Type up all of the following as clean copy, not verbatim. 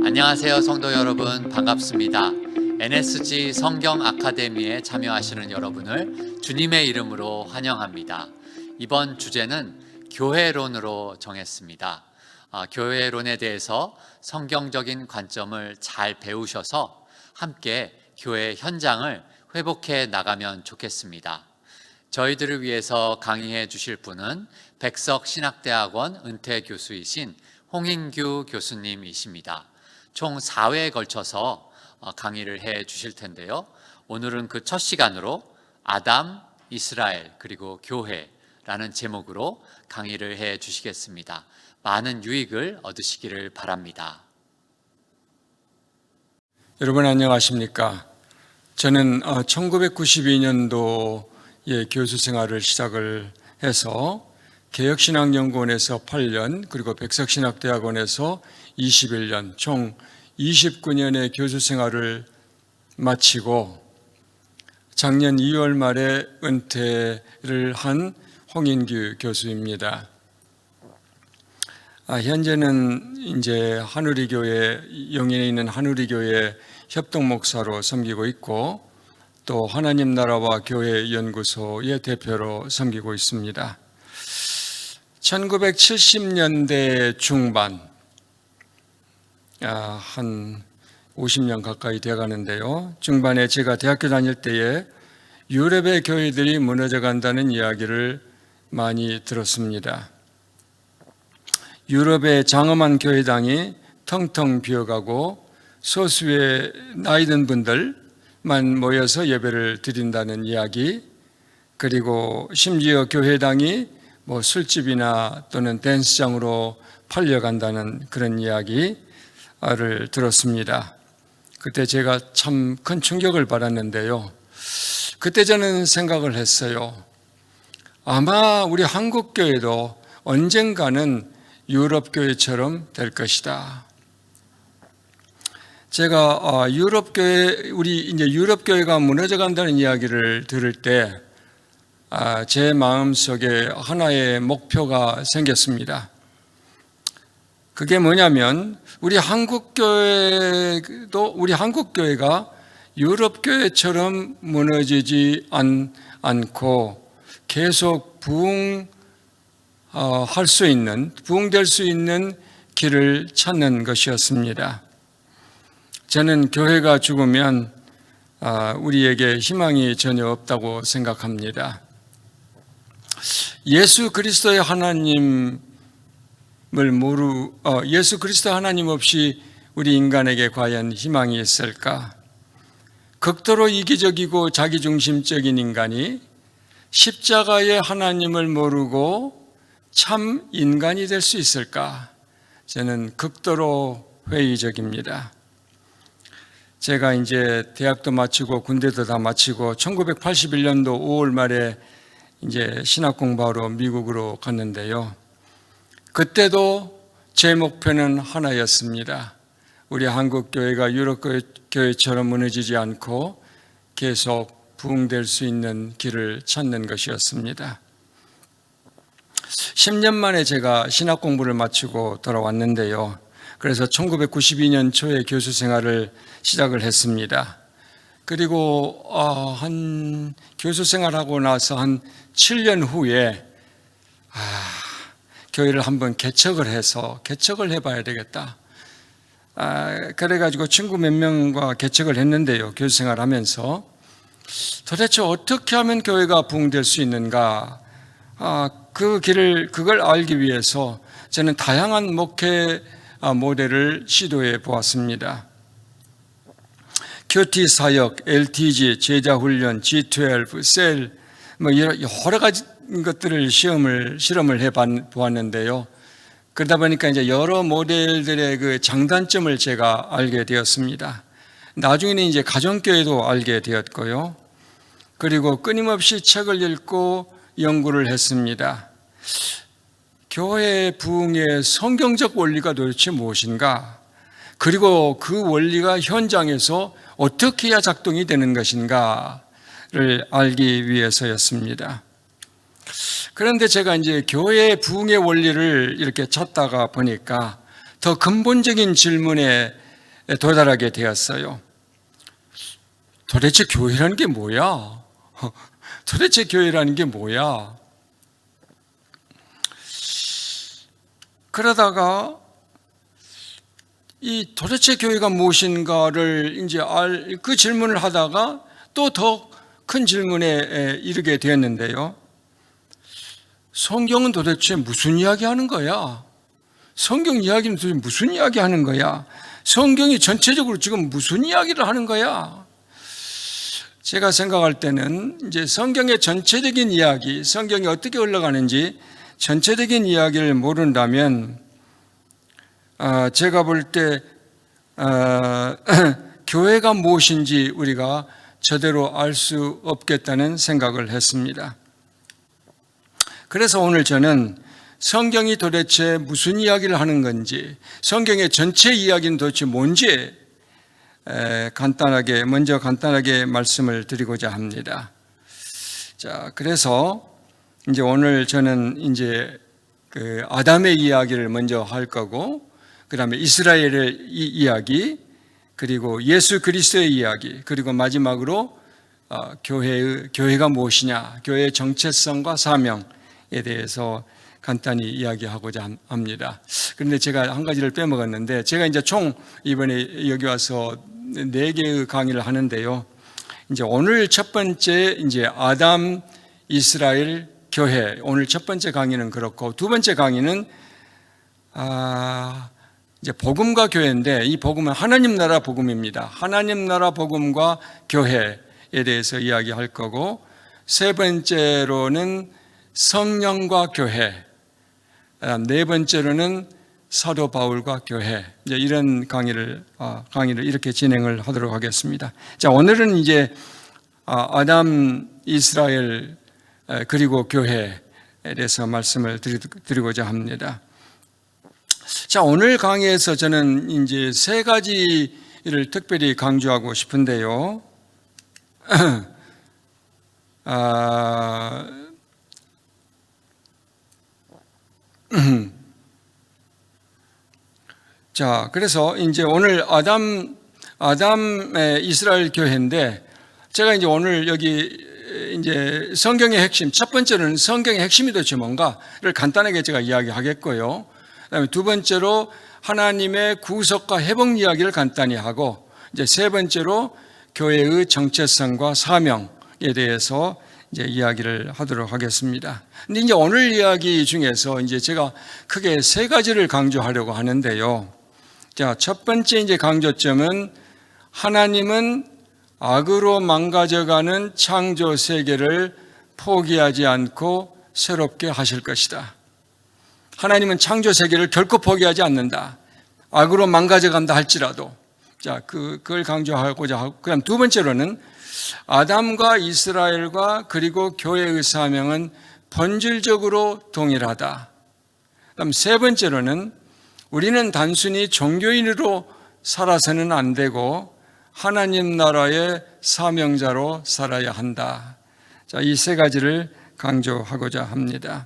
안녕하세요, 성도 여러분. 반갑습니다. NSG 성경 아카데미에 참여하시는 여러분을 주님의 이름으로 환영합니다. 이번 주제는 교회론으로 정했습니다. 교회론에 대해서 성경적인 관점을 잘 배우셔서 함께 교회 현장을 회복해 나가면 좋겠습니다. 저희들을 위해서 강의해 주실 분은 백석신학대학원 은퇴 교수이신 홍인규 교수님이십니다. 총 4회에 걸쳐서 강의를 해 주실 텐데요. 오늘은 그 첫 시간으로 아담, 이스라엘, 그리고 교회라는 제목으로 강의를 해 주시겠습니다. 많은 유익을 얻으시기를 바랍니다. 여러분 안녕하십니까? 저는 1992년도에 교수 생활을 시작을 해서 개혁신학연구원에서 8년, 그리고 백석신학대학원에서 21년, 총 29년의 교수 생활을 마치고 작년 2월 말에 은퇴를 한 홍인규 교수입니다. 현재는 이제 한우리교회, 영인에 있는 한우리교회 협동목사로 섬기고 있고, 또 하나님 나라와 교회 연구소의 대표로 섬기고 있습니다. 1970년대 중반, 한 50년 가까이 돼가는데요. 중반에 제가 대학교 다닐 때에 유럽의 교회들이 무너져 간다는 이야기를 많이 들었습니다. 유럽의 장엄한 교회당이 텅텅 비어가고 소수의 나이 든 분들만 모여서 예배를 드린다는 이야기, 그리고 심지어 교회당이 술집이나 또는 댄스장으로 팔려간다는 그런 이야기를 들었습니다. 그때 제가 참 큰 충격을 받았는데요. 그때 저는 생각을 했어요. 아마 우리 한국교회도 언젠가는 유럽교회처럼 될 것이다. 제가 유럽교회가 무너져 간다는 이야기를 들을 때 제 마음속에 하나의 목표가 생겼습니다. 그게 뭐냐면 우리 한국교회가 유럽교회처럼 무너지지 않고 계속 부흥될 수 있는 길을 찾는 것이었습니다. 저는 교회가 죽으면 우리에게 희망이 전혀 없다고 생각합니다. 예수 그리스도 하나님 없이 우리 인간에게 과연 희망이 있을까? 극도로 이기적이고 자기중심적인 인간이 십자가의 하나님을 모르고 참 인간이 될 수 있을까? 저는 극도로 회의적입니다. 제가 이제 대학도 마치고 군대도 다 마치고 1981년도 5월 말에 이제 신학 공부하러 미국으로 갔는데요. 그때도 제 목표는 하나였습니다. 우리 한국 교회가 유럽 교회처럼 무너지지 않고 계속 부흥될 수 있는 길을 찾는 것이었습니다. 10년 만에 제가 신학 공부를 마치고 돌아왔는데요. 그래서 1992년 초에 교수 생활을 시작을 했습니다. 그리고 교수 생활하고 나서 한 7년 후에 교회를 한번 개척을 해봐야 되겠다. 그래가지고 친구 몇 명과 개척을 했는데요. 교수 생활하면서 도대체 어떻게 하면 교회가 부흥될 수 있는가? 그걸 알기 위해서 저는 다양한 목회 모델을 시도해 보았습니다. 큐티 사역, LTG, 제자훈련, G12, 셀, 여러 가지 것들을 실험을 해 보았는데요. 그러다 보니까 이제 여러 모델들의 그 장단점을 제가 알게 되었습니다. 나중에는 이제 가정교회도 알게 되었고요. 그리고 끊임없이 책을 읽고 연구를 했습니다. 교회 부흥의 성경적 원리가 도대체 무엇인가? 그리고 그 원리가 현장에서 어떻게 해야 작동이 되는 것인가를 알기 위해서였습니다. 그런데 제가 이제 교회 부흥의 원리를 이렇게 찾다가 보니까 더 근본적인 질문에 도달하게 되었어요. 도대체 교회라는 게 뭐야? 도대체 교회라는 게 뭐야? 그러다가 이 도대체 교회가 무엇인가를 이제 그 질문을 하다가 또 더 큰 질문에 이르게 되었는데요. 성경은 도대체 무슨 이야기 하는 거야? 성경 이야기는 도대체 무슨 이야기 하는 거야? 성경이 전체적으로 지금 무슨 이야기를 하는 거야? 제가 생각할 때는 이제 성경의 전체적인 이야기, 성경이 어떻게 흘러가는지 전체적인 이야기를 모른다면 제가 볼 때 교회가 무엇인지 우리가 제대로 알 수 없겠다는 생각을 했습니다. 그래서 오늘 저는 성경이 도대체 무슨 이야기를 하는 건지, 성경의 전체 이야기는 도대체 뭔지 먼저 간단하게 말씀을 드리고자 합니다. 자, 그래서 이제 오늘 저는 이제 그 아담의 이야기를 먼저 할 거고, 그 다음에 이스라엘의 이야기, 그리고 예수 그리스도의 이야기, 그리고 마지막으로 교회가 무엇이냐, 교회의 정체성과 사명에 대해서 간단히 이야기하고자 합니다. 그런데 제가 한 가지를 빼먹었는데, 제가 이제 총 이번에 여기 와서 4개의 강의를 하는데요. 이제 오늘 첫 번째 이제 아담, 이스라엘, 교회, 오늘 첫 번째 강의는 그렇고, 두 번째 강의는 이제 복음과 교회인데, 이 복음은 하나님 나라 복음입니다. 하나님 나라 복음과 교회에 대해서 이야기할 거고, 세 번째로는 성령과 교회, 네 번째로는 사도 바울과 교회, 이제 이런 강의를 이렇게 진행을 하도록 하겠습니다. 자, 오늘은 이제 아담, 이스라엘, 그리고 교회에 대해서 말씀을 드리고자 합니다. 자, 오늘 강의에서 저는 이제 3가지를 특별히 강조하고 싶은데요. 자, 그래서 이제 오늘 아담의 이스라엘 교회인데, 제가 이제 오늘 여기 이제 성경의 핵심, 첫 번째는 성경의 핵심이 도대체 뭔가를 간단하게 제가 이야기하겠고요. 그다음에 두 번째로 하나님의 구속과 회복 이야기를 간단히 하고, 이제 세 번째로 교회의 정체성과 사명에 대해서 이제 이야기를 하도록 하겠습니다. 근데 이제 오늘 이야기 중에서 이제 제가 크게 3가지를 강조하려고 하는데요. 자, 첫 번째 이제 강조점은 하나님은 악으로 망가져가는 창조 세계를 포기하지 않고 새롭게 하실 것이다. 하나님은 창조 세계를 결코 포기하지 않는다. 악으로 망가져간다 할지라도. 자, 그걸 강조하고자 하고, 그다음 두 번째로는 아담과 이스라엘과 그리고 교회의 사명은 본질적으로 동일하다. 그다음 세 번째로는 우리는 단순히 종교인으로 살아서는 안 되고 하나님 나라의 사명자로 살아야 한다. 자, 이 3가지를 강조하고자 합니다.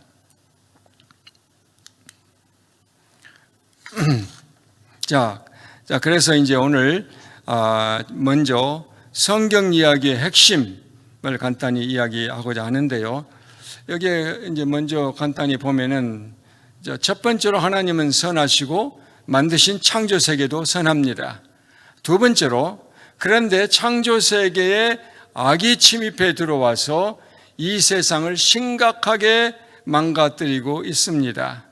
자, 그래서 이제 오늘 먼저 성경 이야기의 핵심을 간단히 이야기하고자 하는데요. 여기에 이제 먼저 간단히 보면은, 첫 번째로 하나님은 선하시고 만드신 창조 세계도 선합니다. 두 번째로, 그런데 창조 세계에 악이 침입해 들어와서 이 세상을 심각하게 망가뜨리고 있습니다.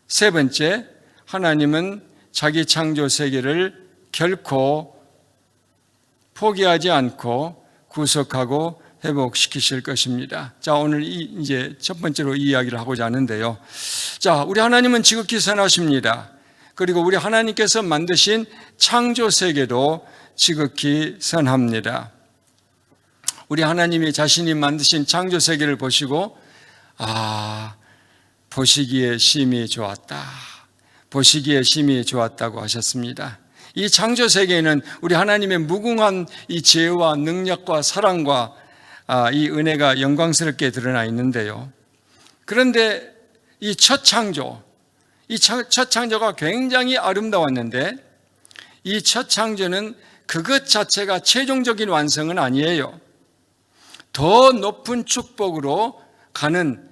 세 번째, 하나님은 자기 창조 세계를 결코 포기하지 않고 구속하고 회복시키실 것입니다. 자, 오늘 이제 첫 번째로 이 이야기를 하고자 하는데요. 자, 우리 하나님은 지극히 선하십니다. 그리고 우리 하나님께서 만드신 창조 세계도 지극히 선합니다. 우리 하나님이 자신이 만드신 창조 세계를 보시고, 보시기에 심히 좋았다. 보시기에 심히 좋았다고 하셨습니다. 이 창조 세계에는 우리 하나님의 무궁한 이 지혜와 능력과 사랑과 이 은혜가 영광스럽게 드러나 있는데요. 그런데 이 첫 창조가 굉장히 아름다웠는데 이 첫 창조는 그것 자체가 최종적인 완성은 아니에요. 더 높은 축복으로 가는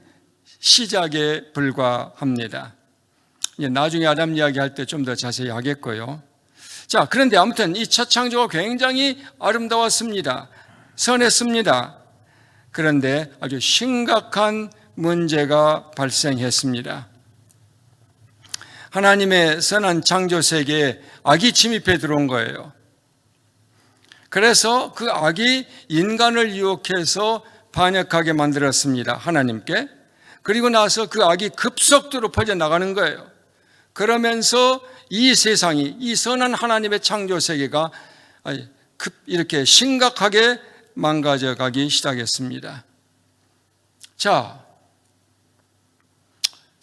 시작에 불과합니다. 나중에 아담 이야기할 때 좀 더 자세히 하겠고요. 자, 그런데 아무튼 이 첫 창조가 굉장히 아름다웠습니다. 선했습니다. 그런데 아주 심각한 문제가 발생했습니다. 하나님의 선한 창조 세계에 악이 침입해 들어온 거예요. 그래서 그 악이 인간을 유혹해서 반역하게 만들었습니다. 하나님께. 그리고 나서 그 악이 급속도로 퍼져나가는 거예요. 그러면서 이 세상이, 이 선한 하나님의 창조 세계가 이렇게 심각하게 망가져 가기 시작했습니다. 자,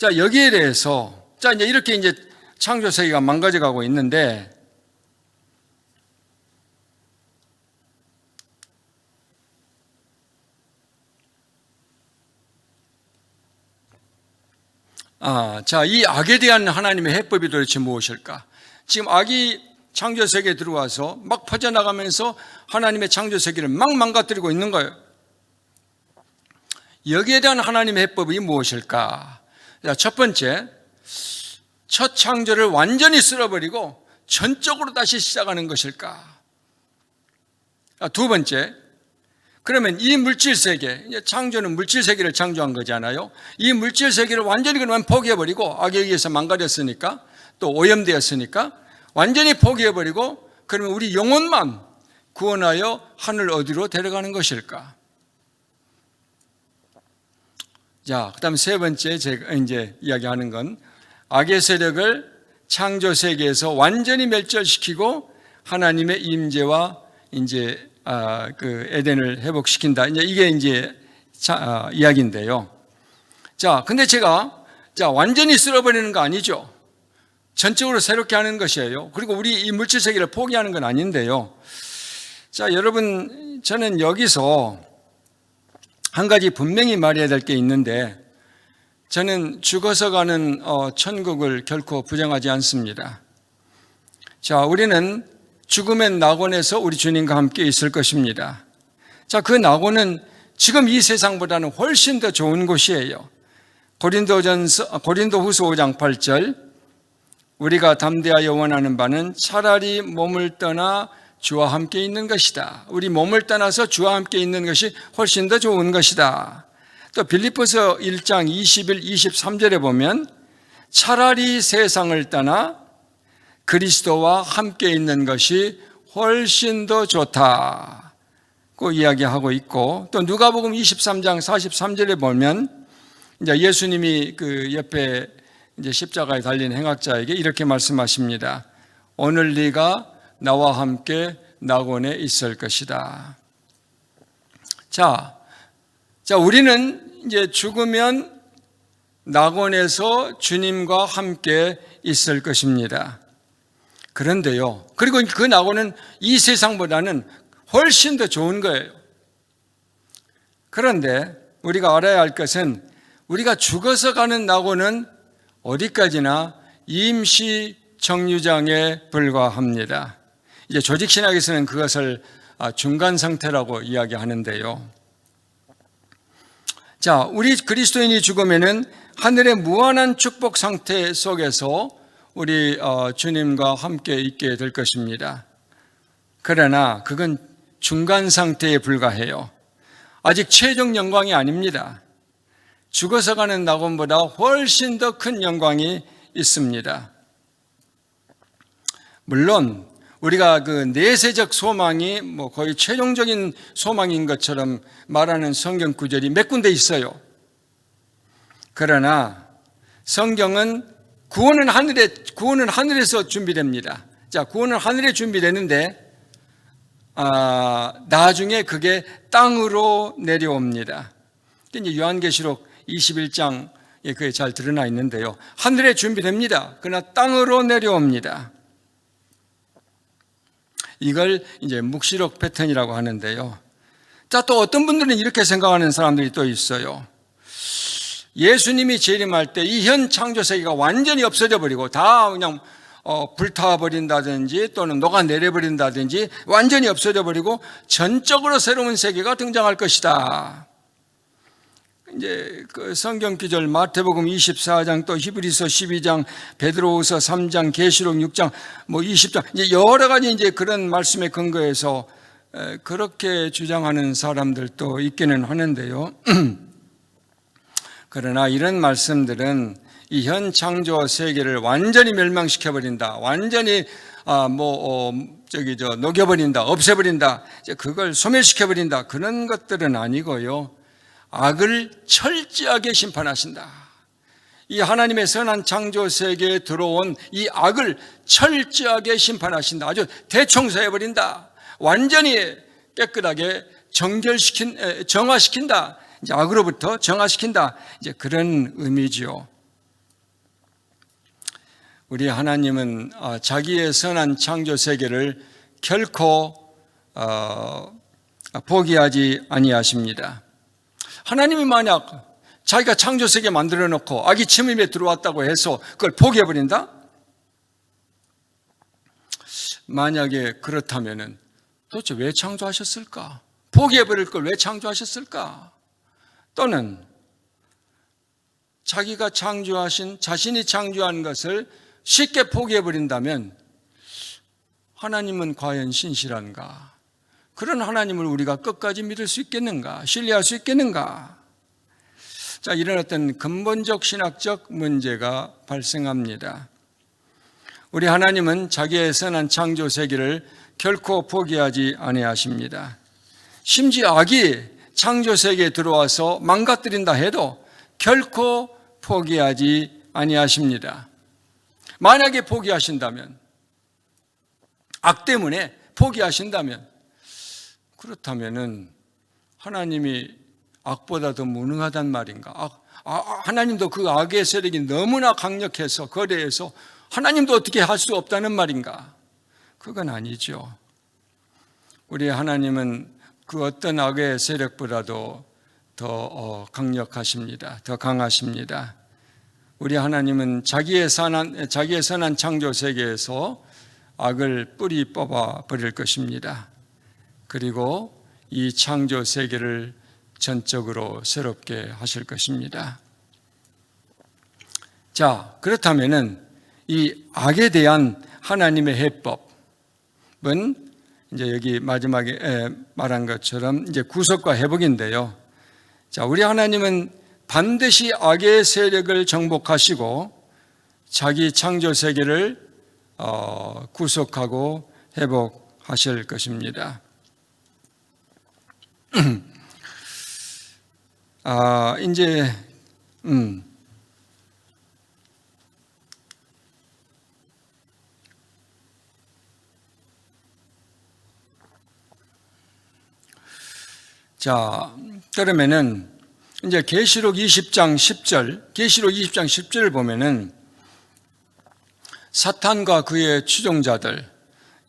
여기에 대해서, 이제 이렇게 창조 세계가 망가져 가고 있는데, 이 악에 대한 하나님의 해법이 도대체 무엇일까? 지금 악이 창조 세계에 들어와서 막 퍼져나가면서 하나님의 창조 세계를 막 망가뜨리고 있는 거예요. 여기에 대한 하나님의 해법이 무엇일까? 첫 번째, 첫 창조를 완전히 쓸어버리고 전적으로 다시 시작하는 것일까? 두 번째, 그러면 이 물질 세계, 창조는 물질 세계를 창조한 거잖아요. 이 물질 세계를 완전히 그러면 포기해버리고, 악에 의해서 망가졌으니까, 또 오염되었으니까 완전히 포기해버리고, 그러면 우리 영혼만 구원하여 하늘 어디로 데려가는 것일까? 자, 그 다음 세 번째 제가 이제 이야기하는 건 악의 세력을 창조 세계에서 완전히 멸절시키고 하나님의 임재와 이제 그 에덴을 회복시킨다. 이게 이제 이야기인데요. 자, 근데 제가 완전히 쓸어버리는 거 아니죠. 전적으로 새롭게 하는 것이에요. 그리고 우리 이 물질 세계를 포기하는 건 아닌데요. 자, 여러분, 저는 여기서 한 가지 분명히 말해야 될 게 있는데, 저는 죽어서 가는 천국을 결코 부정하지 않습니다. 자, 우리는 죽음의 낙원에서 우리 주님과 함께 있을 것입니다. 자, 그 낙원은 지금 이 세상보다는 훨씬 더 좋은 곳이에요. 고린도후서 5장 8절, 우리가 담대하여 원하는 바는 차라리 몸을 떠나 주와 함께 있는 것이다. 우리 몸을 떠나서 주와 함께 있는 것이 훨씬 더 좋은 것이다. 또 빌립보서 1장 21, 23절에 보면 차라리 세상을 떠나 그리스도와 함께 있는 것이 훨씬 더 좋다고 이야기하고 있고, 또 누가복음 23장 43절에 보면 이제 예수님이 그 옆에 이제 십자가에 달린 행악자에게 이렇게 말씀하십니다. 오늘 네가 나와 함께 낙원에 있을 것이다. 자, 우리는 이제 죽으면 낙원에서 주님과 함께 있을 것입니다. 그런데요, 그리고 그 낙원은 이 세상보다는 훨씬 더 좋은 거예요. 그런데 우리가 알아야 할 것은 우리가 죽어서 가는 낙원은 어디까지나 임시 정류장에 불과합니다. 이제 조직신학에서는 그것을 중간 상태라고 이야기하는데요. 자, 우리 그리스도인이 죽으면은 하늘의 무한한 축복 상태 속에서 우리 주님과 함께 있게 될 것입니다. 그러나 그건 중간 상태에 불과해요. 아직 최종 영광이 아닙니다. 죽어서 가는 낙원보다 훨씬 더 큰 영광이 있습니다. 물론 우리가 그 내세적 소망이 뭐 거의 최종적인 소망인 것처럼 말하는 성경 구절이 몇 군데 있어요. 그러나 성경은 구원은 하늘에서 준비됩니다. 자, 구원은 하늘에 준비되는데 나중에 그게 땅으로 내려옵니다. 이제 요한계시록 21장에 그게 잘 드러나 있는데요. 하늘에 준비됩니다. 그러나 땅으로 내려옵니다. 이걸 이제 묵시록 패턴이라고 하는데요. 자, 또 어떤 분들은 이렇게 생각하는 사람들이 또 있어요. 예수님이 재림할 때 이 현 창조 세계가 완전히 없어져 버리고 다 그냥 불타버린다든지 또는 녹아내려버린다든지 완전히 없어져 버리고 전적으로 새로운 세계가 등장할 것이다. 이제 그 성경 구절 마태복음 24장 또 히브리서 12장 베드로후서 3장 계시록 6장 20장 이제 여러 가지 이제 그런 말씀에 근거해서 그렇게 주장하는 사람들도 있기는 하는데요. 그러나 이런 말씀들은 이 현 창조 세계를 완전히 멸망시켜 버린다, 완전히 녹여버린다, 없애버린다, 그걸 소멸시켜 버린다, 그런 것들은 아니고요. 악을 철저하게 심판하신다. 이 하나님의 선한 창조 세계에 들어온 이 악을 철저하게 심판하신다. 아주 대청소해버린다. 완전히 깨끗하게 정화시킨다. 이제 악으로부터 정화시킨다. 이제 그런 의미지요. 우리 하나님은 자기의 선한 창조 세계를 결코 포기하지 아니하십니다. 하나님이 만약 자기가 창조 세계 만들어 놓고 악이 침입에 들어왔다고 해서 그걸 포기해버린다? 만약에 그렇다면은 도대체 왜 창조하셨을까? 포기해버릴 걸 왜 창조하셨을까? 또는 자기가 자신이 창조한 것을 쉽게 포기해버린다면 하나님은 과연 신실한가? 그런 하나님을 우리가 끝까지 믿을 수 있겠는가? 신뢰할 수 있겠는가? 자, 이런 어떤 근본적 신학적 문제가 발생합니다. 우리 하나님은 자기의 선한 창조 세계를 결코 포기하지 아니하십니다. 심지어 악이 창조 세계에 들어와서 망가뜨린다 해도 결코 포기하지 아니하십니다. 만약에 포기하신다면, 악 때문에 포기하신다면, 그렇다면은 하나님이 악보다 더 무능하단 말인가? 하나님도 그 악의 세력이 너무나 강력해서 거대해서 하나님도 어떻게 할 수 없다는 말인가? 그건 아니죠. 우리 하나님은 그 어떤 악의 세력보다도 더 강력하십니다. 더 강하십니다. 우리 하나님은 자기의 선한 창조 세계에서 악을 뿌리 뽑아 버릴 것입니다. 그리고 이 창조 세계를 전적으로 새롭게 하실 것입니다. 자, 그렇다면은 이 악에 대한 하나님의 해법은 이제 여기 마지막에 말한 것처럼 이제 구속과 회복인데요. 자, 우리 하나님은 반드시 악의 세력을 정복하시고 자기 창조 세계를 구속하고 회복하실 것입니다. 이제 자, 그러면은 이제 계시록 20장 10절을 보면은 사탄과 그의 추종자들,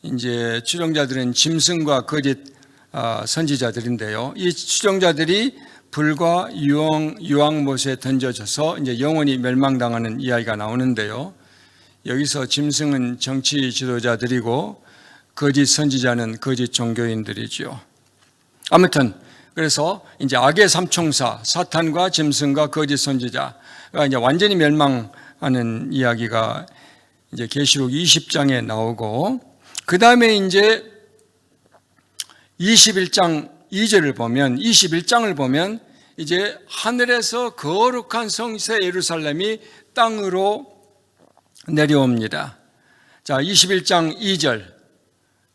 이제 추종자들은 짐승과 거짓 선지자들인데요. 이 추종자들이 불과 유황못에 던져져서 이제 영원히 멸망당하는 이야기가 나오는데요. 여기서 짐승은 정치 지도자들이고 거짓 선지자는 거짓 종교인들이죠. 아무튼 그래서 이제 악의 삼총사 사탄과 짐승과 거짓 선지자가 이제 완전히 멸망하는 이야기가 이제 계시록 20장에 나오고, 그 다음에 이제 21장 2절을 보면, 21장을 보면 이제 하늘에서 거룩한 성새 예루살렘이 땅으로 내려옵니다. 자, 21장 2절.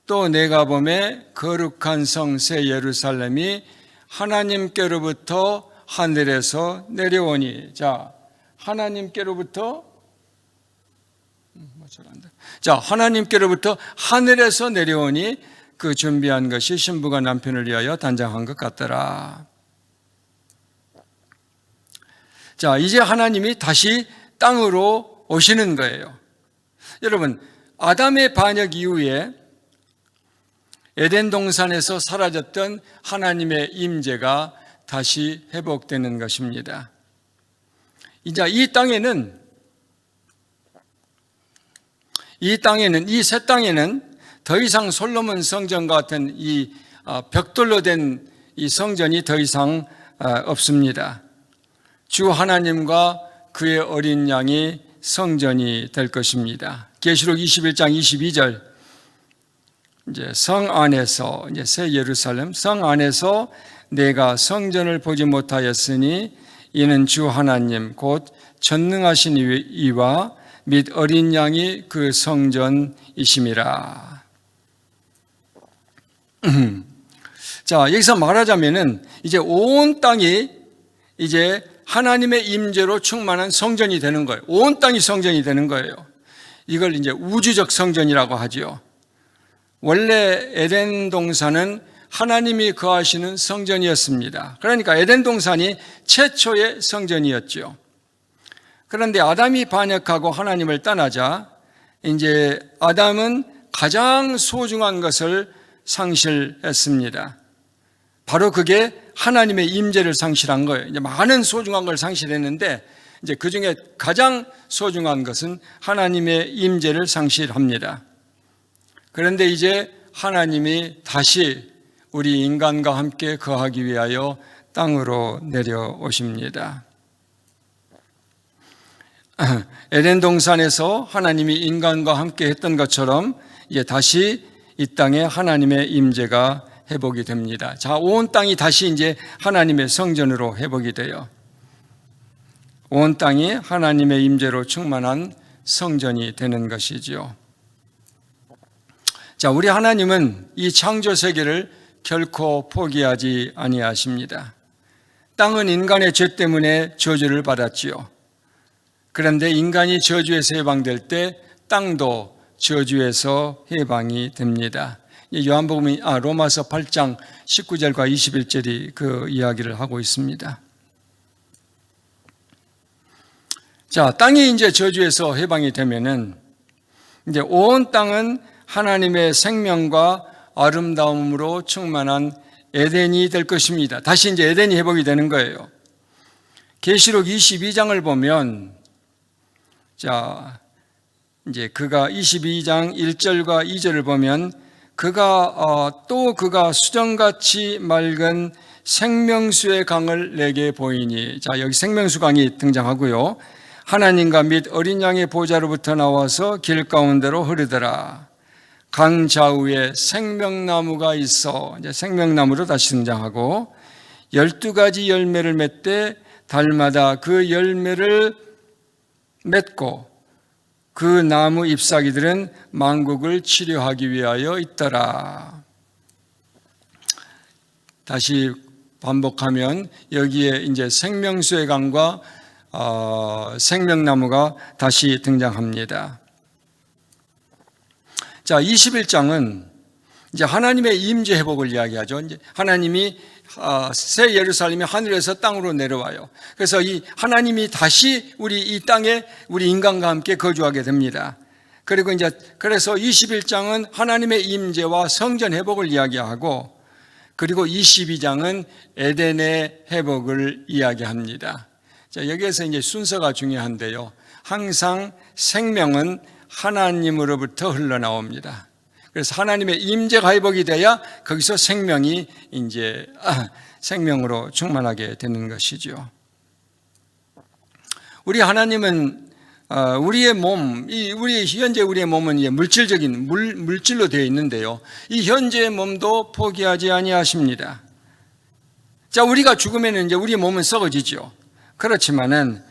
또 내가 보매 거룩한 성새 예루살렘이 하나님께로부터 하늘에서 내려오니. 자, 하나님께로부터 하늘에서 내려오니 그 준비한 것이 신부가 남편을 위하여 단장한 것 같더라. 자, 이제 하나님이 다시 땅으로 오시는 거예요. 여러분, 아담의 반역 이후에 에덴 동산에서 사라졌던 하나님의 임재가 다시 회복되는 것입니다. 이제 이 새 땅에는 더 이상 솔로몬 성전 같은 이 벽돌로 된 이 성전이 더 이상 없습니다. 주 하나님과 그의 어린 양이 성전이 될 것입니다. 계시록 21장 22절, 이제 성 안에서, 이제 새 예루살렘 성 안에서 내가 성전을 보지 못하였으니 이는 주 하나님 곧 전능하신 이와 및 어린 양이 그 성전이심이라. 자, 여기서 말하자면은 이제 온 땅이 이제 하나님의 임재로 충만한 성전이 되는 거예요. 온 땅이 성전이 되는 거예요. 이걸 이제 우주적 성전이라고 하지요. 원래 에덴 동산은 하나님이 거하시는 성전이었습니다. 그러니까 에덴 동산이 최초의 성전이었죠. 그런데 아담이 반역하고 하나님을 떠나자 이제 아담은 가장 소중한 것을 상실했습니다. 바로 그게 하나님의 임재를 상실한 거예요. 이제 많은 소중한 걸 상실했는데 이제 그 중에 가장 소중한 것은 하나님의 임재를 상실합니다. 그런데 이제 하나님이 다시 우리 인간과 함께 거하기 위하여 땅으로 내려오십니다. 에덴 동산에서 하나님이 인간과 함께 했던 것처럼 이제 다시 이 땅에 하나님의 임재가 회복이 됩니다. 자, 온 땅이 다시 이제 하나님의 성전으로 회복이 돼요. 온 땅이 하나님의 임재로 충만한 성전이 되는 것이지요. 자, 우리 하나님은 이 창조 세계를 결코 포기하지 아니하십니다. 땅은 인간의 죄 때문에 저주를 받았지요. 그런데 인간이 저주에서 해방될 때 땅도 저주에서 해방이 됩니다. 요한복음이 로마서 8장 19절과 21절이 그 이야기를 하고 있습니다. 자, 땅이 이제 저주에서 해방이 되면은 이제 온 땅은 하나님의 생명과 아름다움으로 충만한 에덴이 될 것입니다. 다시 이제 에덴이 회복이 되는 거예요. 계시록 22장을 보면 자, 이제 그가 22장 1절과 2절을 보면 그가 수정같이 맑은 생명수의 강을 내게 보이니, 자, 여기 생명수 강이 등장하고요. 하나님과 및 어린 양의 보좌로부터 나와서 길 가운데로 흐르더라. 강 좌우에 생명나무가 있어, 이제 생명나무로 다시 등장하고 12가지 열매를 맺되 달마다 그 열매를 맺고 그 나무 잎사귀들은 만국을 치료하기 위하여 있더라. 다시 반복하면 여기에 이제 생명수의 강과 생명나무가 다시 등장합니다. 자, 21장은 이제 하나님의 임재 회복을 이야기하죠. 이제 하나님이 새 예루살렘이 하늘에서 땅으로 내려와요. 그래서 이 하나님이 다시 이 땅에 우리 인간과 함께 거주하게 됩니다. 그리고 이제 그래서 21장은 하나님의 임재와 성전 회복을 이야기하고, 그리고 22장은 에덴의 회복을 이야기합니다. 자, 여기에서 이제 순서가 중요한데요. 항상 생명은 하나님으로부터 흘러나옵니다. 그래서 하나님의 임재가 회복이 돼야 거기서 생명이 이제 생명으로 충만하게 되는 것이죠. 우리 하나님은 우리의 몸, 현재 우리의 몸은 물질적인 물질로 되어 있는데요. 이 현재의 몸도 포기하지 아니하십니다. 자, 우리가 죽으면 이제 우리 몸은 썩어지죠. 그렇지만은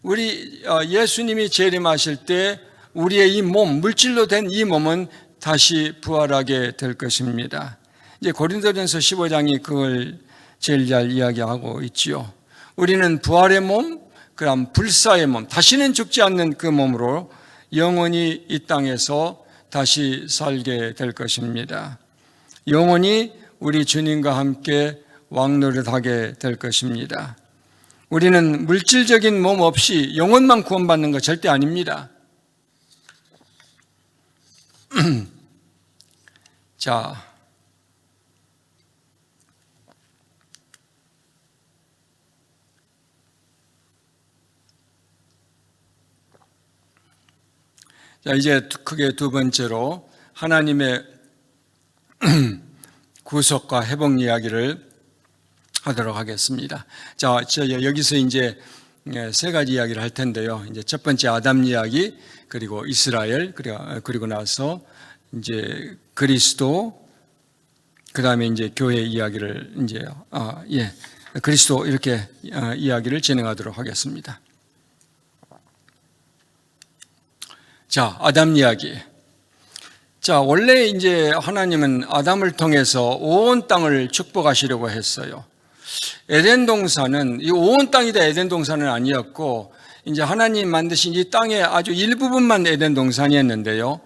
우리 예수님이 재림하실 때 우리의 이 몸, 물질로 된 이 몸은 다시 부활하게 될 것입니다. 이제 고린도전서 15장이 그걸 제일 잘 이야기하고 있지요. 우리는 부활의 몸, 그다음 불사의 몸, 다시는 죽지 않는 그 몸으로 영원히 이 땅에서 다시 살게 될 것입니다. 영원히 우리 주님과 함께 왕노릇하게 될 것입니다. 우리는 물질적인 몸 없이 영혼만 구원받는 것 절대 아닙니다. 자, 자, 이제 크게 두 번째로 하나님의 구속과 회복 이야기를 하도록 하겠습니다. 자, 여기서 이제 세 가지 이야기를 할 텐데요. 이제 첫 번째 아담 이야기, 그리고 이스라엘, 그리고 나서 이제 그리스도, 그 다음에 이제 교회 이야기를 이제 그리스도 이렇게 이야기를 진행하도록 하겠습니다. 자, 아담 이야기. 자, 원래 이제 하나님은 아담을 통해서 온 땅을 축복하시려고 했어요. 에덴 동산은 이 온 땅이 다 에덴 동산은 아니었고, 이제 하나님 만드신 이 땅의 아주 일부분만 에덴 동산이었는데요.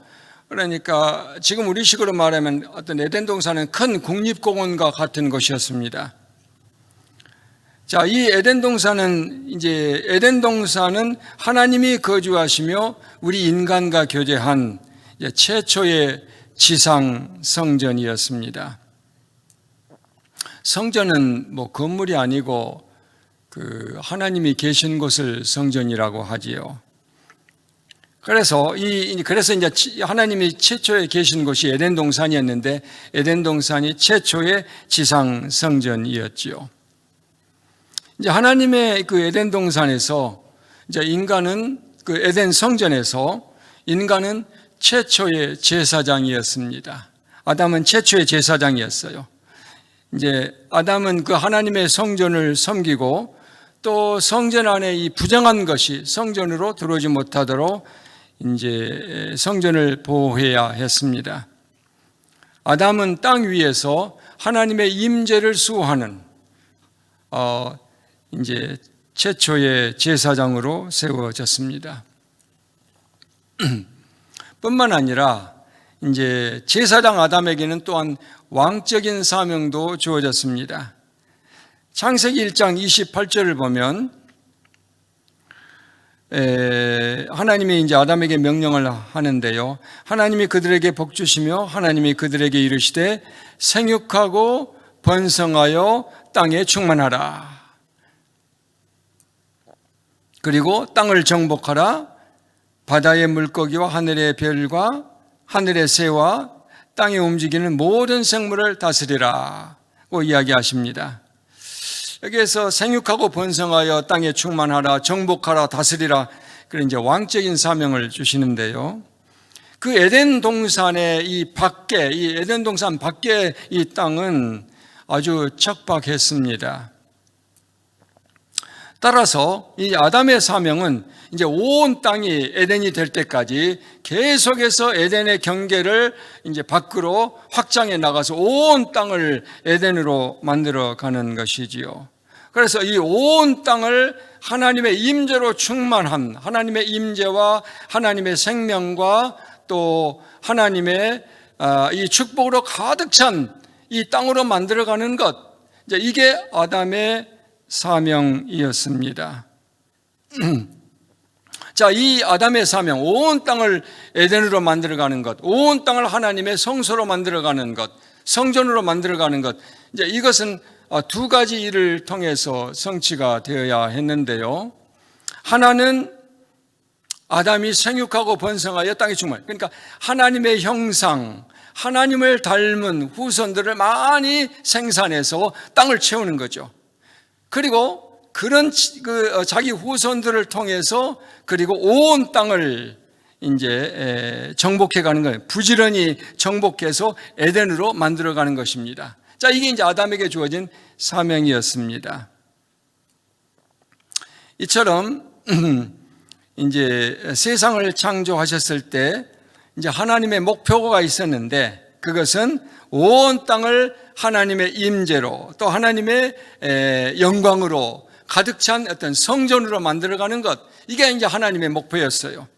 그러니까 지금 우리식으로 말하면 어떤 에덴 동산은 큰 국립공원과 같은 것이었습니다. 자, 이 에덴 동산은 하나님이 거주하시며 우리 인간과 교제한 최초의 지상 성전이었습니다. 성전은 뭐 건물이 아니고 그 하나님이 계신 곳을 성전이라고 하지요. 그래서 이제 하나님이 최초에 계신 곳이 에덴 동산이었는데, 에덴 동산이 최초의 지상 성전이었지요. 이제 하나님의 그 에덴 동산에서 이제 인간은 그 에덴 성전에서 인간은 최초의 제사장이었습니다. 아담은 최초의 제사장이었어요. 이제 아담은 그 하나님의 성전을 섬기고, 또 성전 안에 이 부정한 것이 성전으로 들어오지 못하도록 이제 성전을 보호해야 했습니다. 아담은 땅 위에서 하나님의 임재를 수호하는 이제 최초의 제사장으로 세워졌습니다. 뿐만 아니라 이제 제사장 아담에게는 또한 왕적인 사명도 주어졌습니다. 창세기 1장 28절을 보면 하나님이 이제 아담에게 명령을 하는데요. 하나님이 그들에게 복 주시며 하나님이 그들에게 이르시되 생육하고 번성하여 땅에 충만하라. 그리고 땅을 정복하라. 바다의 물고기와 하늘의 별과 하늘의 새와 땅에 움직이는 모든 생물을 다스리라고 이야기하십니다. 여기에서 생육하고 번성하여 땅에 충만하라, 정복하라, 다스리라, 그런 이제 왕적인 사명을 주시는데요. 그 에덴 동산의 이 에덴 동산 밖에 이 땅은 아주 척박했습니다. 따라서 이 아담의 사명은 이제 온 땅이 에덴이 될 때까지 계속해서 에덴의 경계를 이제 밖으로 확장해 나가서 온 땅을 에덴으로 만들어 가는 것이지요. 그래서 이 온 땅을 하나님의 임재로 충만한, 하나님의 임재와 하나님의 생명과 또 하나님의 이 축복으로 가득 찬 이 땅으로 만들어 가는 것, 이게 아담의 사명이었습니다. 자, 이 아담의 사명, 온 땅을 에덴으로 만들어가는 것, 온 땅을 하나님의 성소로 만들어가는 것, 성전으로 만들어가는 것, 이제 이것은 두 가지 일을 통해서 성취가 되어야 했는데요. 하나는 아담이 생육하고 번성하여 땅에 충만, 그러니까 하나님의 형상, 하나님을 닮은 후손들을 많이 생산해서 땅을 채우는 거죠. 그리고 그런 자기 후손들을 통해서 그리고 온 땅을 이제 정복해 가는 거예요. 부지런히 정복해서 에덴으로 만들어 가는 것입니다. 자, 이게 이제 아담에게 주어진 사명이었습니다. 이처럼 이제 세상을 창조하셨을 때 이제 하나님의 목표가 있었는데, 그것은 온 땅을 하나님의 임재로 또 하나님의 영광으로 가득 찬 어떤 성전으로 만들어가는 것, 이게 이제 하나님의 목표였어요.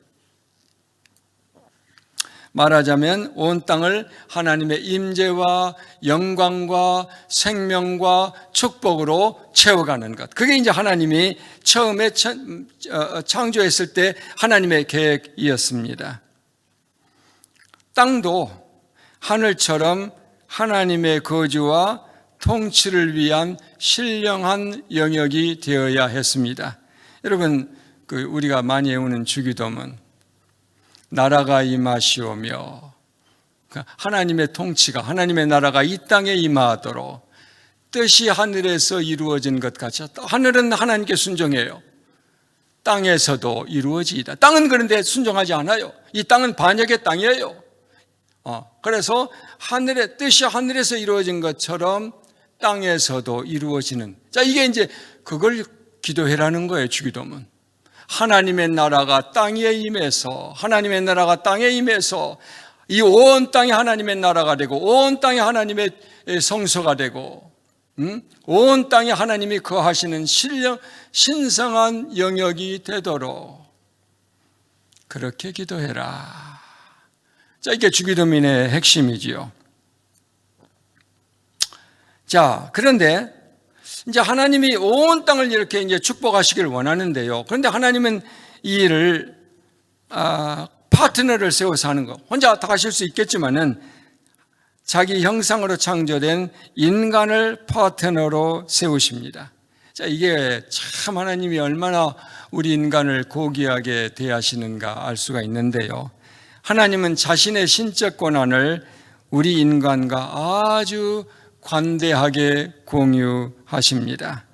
말하자면 온 땅을 하나님의 임재와 영광과 생명과 축복으로 채워가는 것, 그게 이제 하나님이 처음에 창조했을 때 하나님의 계획이었습니다. 땅도 하늘처럼 하나님의 거주와 통치를 위한 신령한 영역이 되어야 했습니다. 여러분, 우리가 많이 외우는 주기도문, 나라가 임하시오며, 하나님의 통치가, 하나님의 나라가 이 땅에 임하도록 뜻이 하늘에서 이루어진 것 같이, 하늘은 하나님께 순종해요. 땅에서도 이루어지이다. 땅은 그런데 순종하지 않아요. 이 땅은 반역의 땅이에요. 그래서 하늘의 뜻이 하늘에서 이루어진 것처럼 땅에서도 이루어지는, 자, 이게 이제 그걸 기도해라는 거예요. 주기도문. 하나님의 나라가 땅에 임해서, 하나님의 나라가 땅에 임해서 이 온 땅이 하나님의 나라가 되고, 온 땅이 하나님의 성소가 되고, 온 땅에 하나님이 거하시는 신성한 영역이 되도록 그렇게 기도해라. 자, 이게 주기도문의 핵심이지요. 자, 그런데 이제 하나님이 온 땅을 이렇게 이제 축복하시길 원하는데요. 그런데 하나님은 이 일을 파트너를 세워서 하는 거, 혼자 다 하실 수 있겠지만은 자기 형상으로 창조된 인간을 파트너로 세우십니다. 자, 이게 참 하나님이 얼마나 우리 인간을 고귀하게 대하시는가 알 수가 있는데요. 하나님은 자신의 신적 권한을 우리 인간과 아주 관대하게 공유하십니다.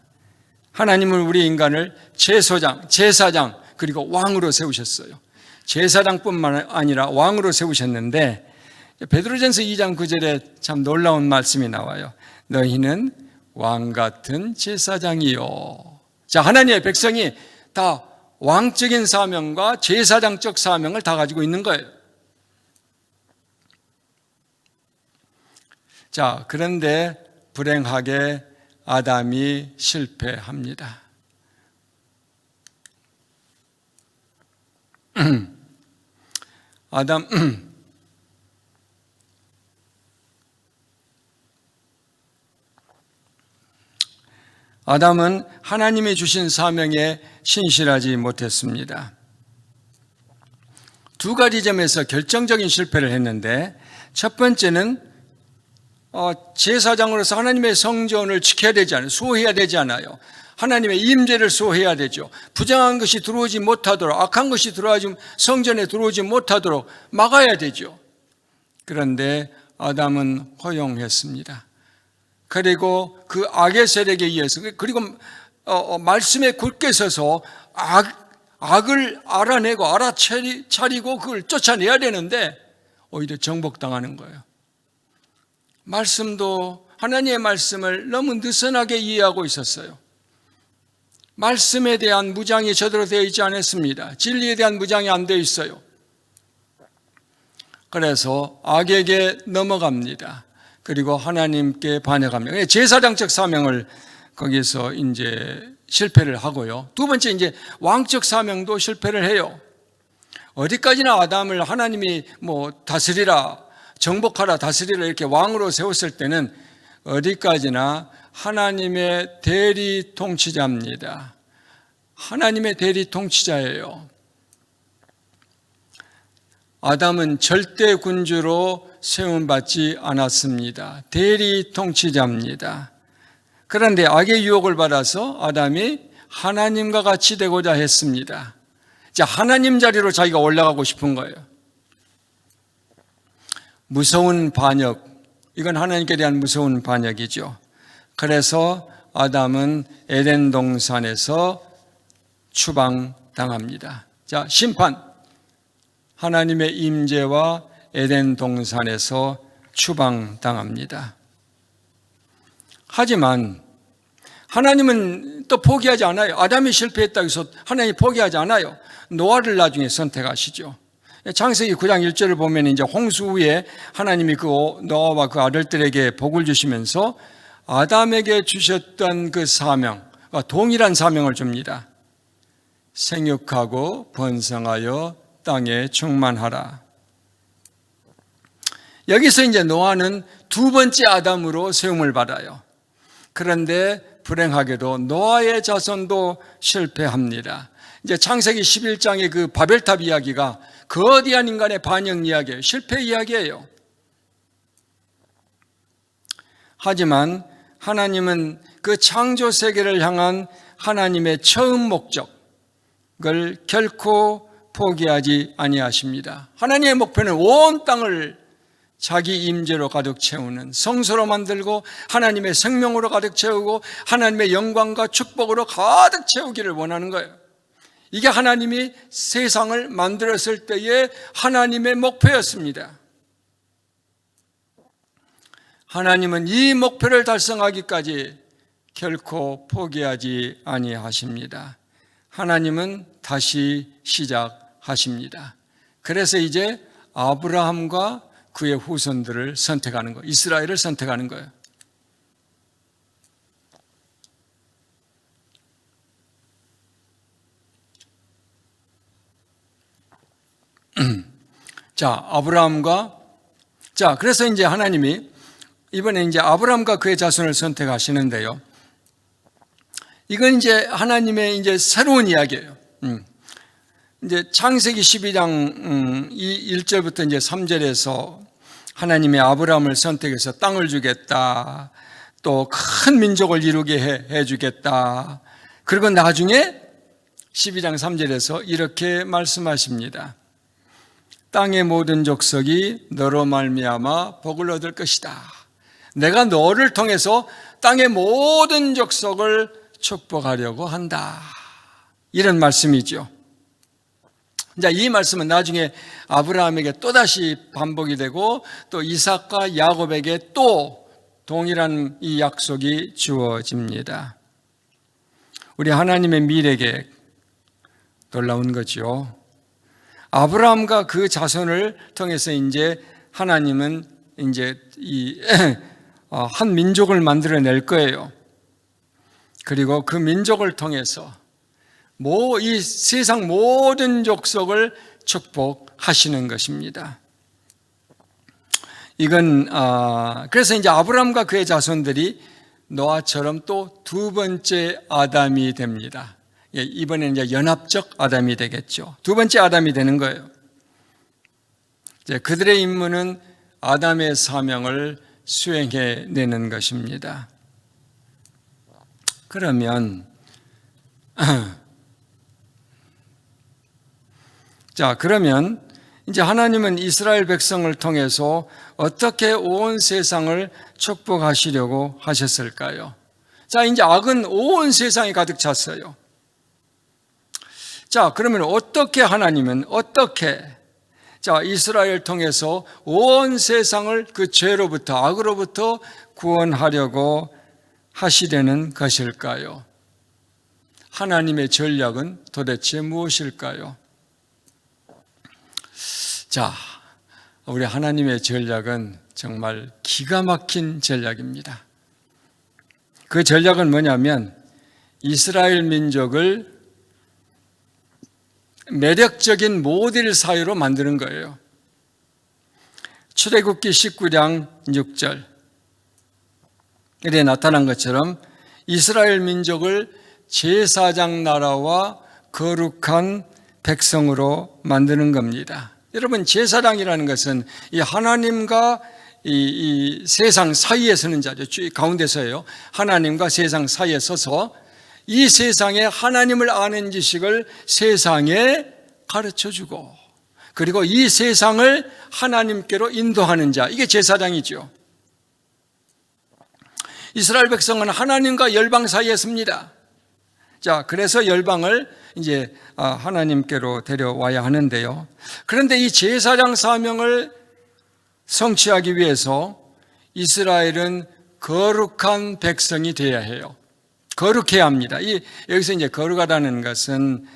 하나님은 우리 인간을 제사장, 그리고 왕으로 세우셨어요. 제사장뿐만 아니라 왕으로 세우셨는데, 베드로전서 2장 9절에 참 놀라운 말씀이 나와요. 너희는 왕 같은 제사장이요. 자, 하나님의 백성이 다 왕적인 사명과 제사장적 사명을 다 가지고 있는 거예요. 자, 그런데 불행하게 아담이 실패합니다. 아담은 하나님이 주신 사명에 신실하지 못했습니다. 두 가지 점에서 결정적인 실패를 했는데, 첫 번째는 제사장으로서 하나님의 성전을 지켜야 되지 않아요. 수호해야 되지 않아요. 하나님의 임재를 수호해야 되죠. 부정한 것이 들어오지 못하도록, 악한 것이 성전에 들어오지 못하도록 막아야 되죠. 그런데 아담은 허용했습니다. 그리고 그 악의 세력에 의해서, 그리고 말씀에 굳게 서서 악을 알아내고 알아차리고 그걸 쫓아내야 되는데 오히려 정복당하는 거예요. 말씀도, 하나님의 말씀을 너무 느슨하게 이해하고 있었어요. 말씀에 대한 무장이 제대로 되어 있지 않았습니다. 진리에 대한 무장이 안 되어 있어요. 그래서 악에게 넘어갑니다. 그리고 하나님께 반역합니다. 제사장적 사명을 거기서 이제 실패를 하고요. 두 번째, 이제 왕적 사명도 실패를 해요. 어디까지나 아담을 하나님이 다스리라, 정복하라, 다스리라 이렇게 왕으로 세웠을 때는 어디까지나 하나님의 대리 통치자입니다. 하나님의 대리 통치자예요. 아담은 절대 군주로 세움받지 않았습니다. 대리 통치자입니다. 그런데 악의 유혹을 받아서 아담이 하나님과 같이 되고자 했습니다. 자, 하나님 자리로 자기가 올라가고 싶은 거예요. 무서운 반역, 이건 하나님께 대한 무서운 반역이죠. 그래서 아담은 에덴 동산에서 추방당합니다. 자, 심판, 하나님의 임재와 에덴 동산에서 추방당합니다. 하지만 하나님은 또 포기하지 않아요. 아담이 실패했다고 해서 하나님이 포기하지 않아요. 노아를 나중에 선택하시죠. 창세기 9장 1절을 보면 이제 홍수 후에 하나님이 그 노아와 그 아들들에게 복을 주시면서 아담에게 주셨던 그 사명과 동일한 사명을 줍니다. 생육하고 번성하여 땅에 충만하라. 여기서 이제 노아는 두 번째 아담으로 세움을 받아요. 그런데 불행하게도 노아의 자손도 실패합니다. 이제 창세기 11장의 그 바벨탑 이야기가 거대한 인간의 반역 이야기예요. 실패 이야기예요. 하지만 하나님은 그 창조 세계를 향한 하나님의 처음 목적을 결코 포기하지 아니하십니다. 하나님의 목표는 온 땅을 자기 임재로 가득 채우는, 성소로 만들고 하나님의 생명으로 가득 채우고 하나님의 영광과 축복으로 가득 채우기를 원하는 거예요. 이게 하나님이 세상을 만들었을 때의 하나님의 목표였습니다. 하나님은 이 목표를 달성하기까지 결코 포기하지 아니하십니다. 하나님은 다시 시작하십니다. 그래서 이제 아브라함과 그의 후손들을 선택하는 거예요. 이스라엘을 선택하는 거예요. 그래서 이제 하나님이 이번에 이제 아브라함과 그의 자손을 선택하시는데요. 이건 이제 하나님의 이제 새로운 이야기예요. 이제 창세기 12장 1절부터 이제 3절에서 하나님의 아브라함을 선택해서 땅을 주겠다. 또 큰 민족을 이루게 해 주겠다. 그리고 나중에 12장 3절에서 이렇게 말씀하십니다. 땅의 모든 족속이 너로 말미암아 복을 얻을 것이다. 내가 너를 통해서 땅의 모든 족속을 축복하려고 한다. 이런 말씀이죠. 자, 이 말씀은 나중에 아브라함에게 또다시 반복이 되고 또 이삭과 야곱에게 또 동일한 이 약속이 주어집니다. 우리 하나님의 미래계획 놀라운 거죠. 아브라함과 그 자손을 통해서 이제 하나님은 이제 한 민족을 만들어낼 거예요. 그리고 그 민족을 통해서 이 세상 모든 족속을 축복하시는 것입니다. 이건 그래서 이제 아브라함과 그의 자손들이 노아처럼 또 두 번째 아담이 됩니다. 이번에는 이제 연합적 아담이 되겠죠. 두 번째 아담이 되는 거예요. 이제 그들의 임무는 아담의 사명을 수행해내는 것입니다. 그러면 이제 하나님은 이스라엘 백성을 통해서 어떻게 온 세상을 축복하시려고 하셨을까요? 자, 이제 악은 온 세상에 가득 찼어요. 자, 그러면 하나님은 어떻게 이스라엘 통해서 온 세상을 그 죄로부터, 악으로부터 구원하려고 하시려는 것일까요? 하나님의 전략은 도대체 무엇일까요? 자, 우리 하나님의 전략은 정말 기가 막힌 전략입니다. 그 전략은 뭐냐면 이스라엘 민족을 매력적인 모델 사회로 만드는 거예요. 출애굽기 19장 6절에 나타난 것처럼 이스라엘 민족을 제사장 나라와 거룩한 백성으로 만드는 겁니다. 여러분, 제사장이라는 것은 이 하나님과 이 세상 사이에 서는 자죠. 가운데서예요. 하나님과 세상 사이에 서서 이 세상에 하나님을 아는 지식을 세상에 가르쳐주고, 그리고 이 세상을 하나님께로 인도하는 자, 이게 제사장이죠. 이스라엘 백성은 하나님과 열방 사이에 섭니다. 자, 그래서 열방을 이제 하나님께로 데려와야 하는데요. 그런데 이 제사장 사명을 성취하기 위해서 이스라엘은 거룩한 백성이 되어야 해요. 거룩해야 합니다. 여기서 이제 거룩하다는 것은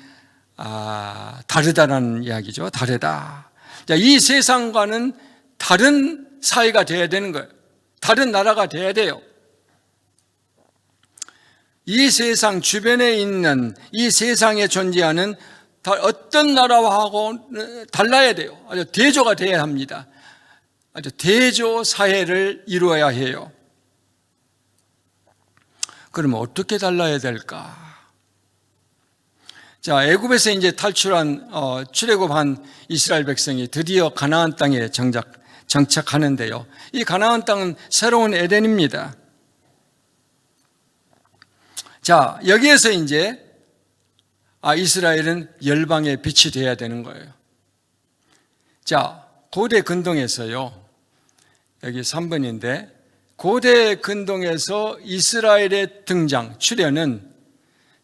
다르다라는 이야기죠. 다르다. 자, 이 세상과는 다른 사회가 되어야 되는 거예요. 다른 나라가 되어야 돼요. 이 세상 주변에 있는 이 세상에 존재하는 어떤 나라하고 달라야 돼요. 아주 대조가 되어야 합니다. 아주 대조 사회를 이루어야 해요. 그러면 어떻게 달라야 될까? 자, 애굽에서 이제 출애굽한 이스라엘 백성이 드디어 가나안 땅에 정착하는데요. 이 가나안 땅은 새로운 에덴입니다. 자, 여기에서 이제 이스라엘은 열방의 빛이 되어야 되는 거예요. 자, 고대 근동에서요, 여기 3번인데, 고대 근동에서 이스라엘의 등장, 출현은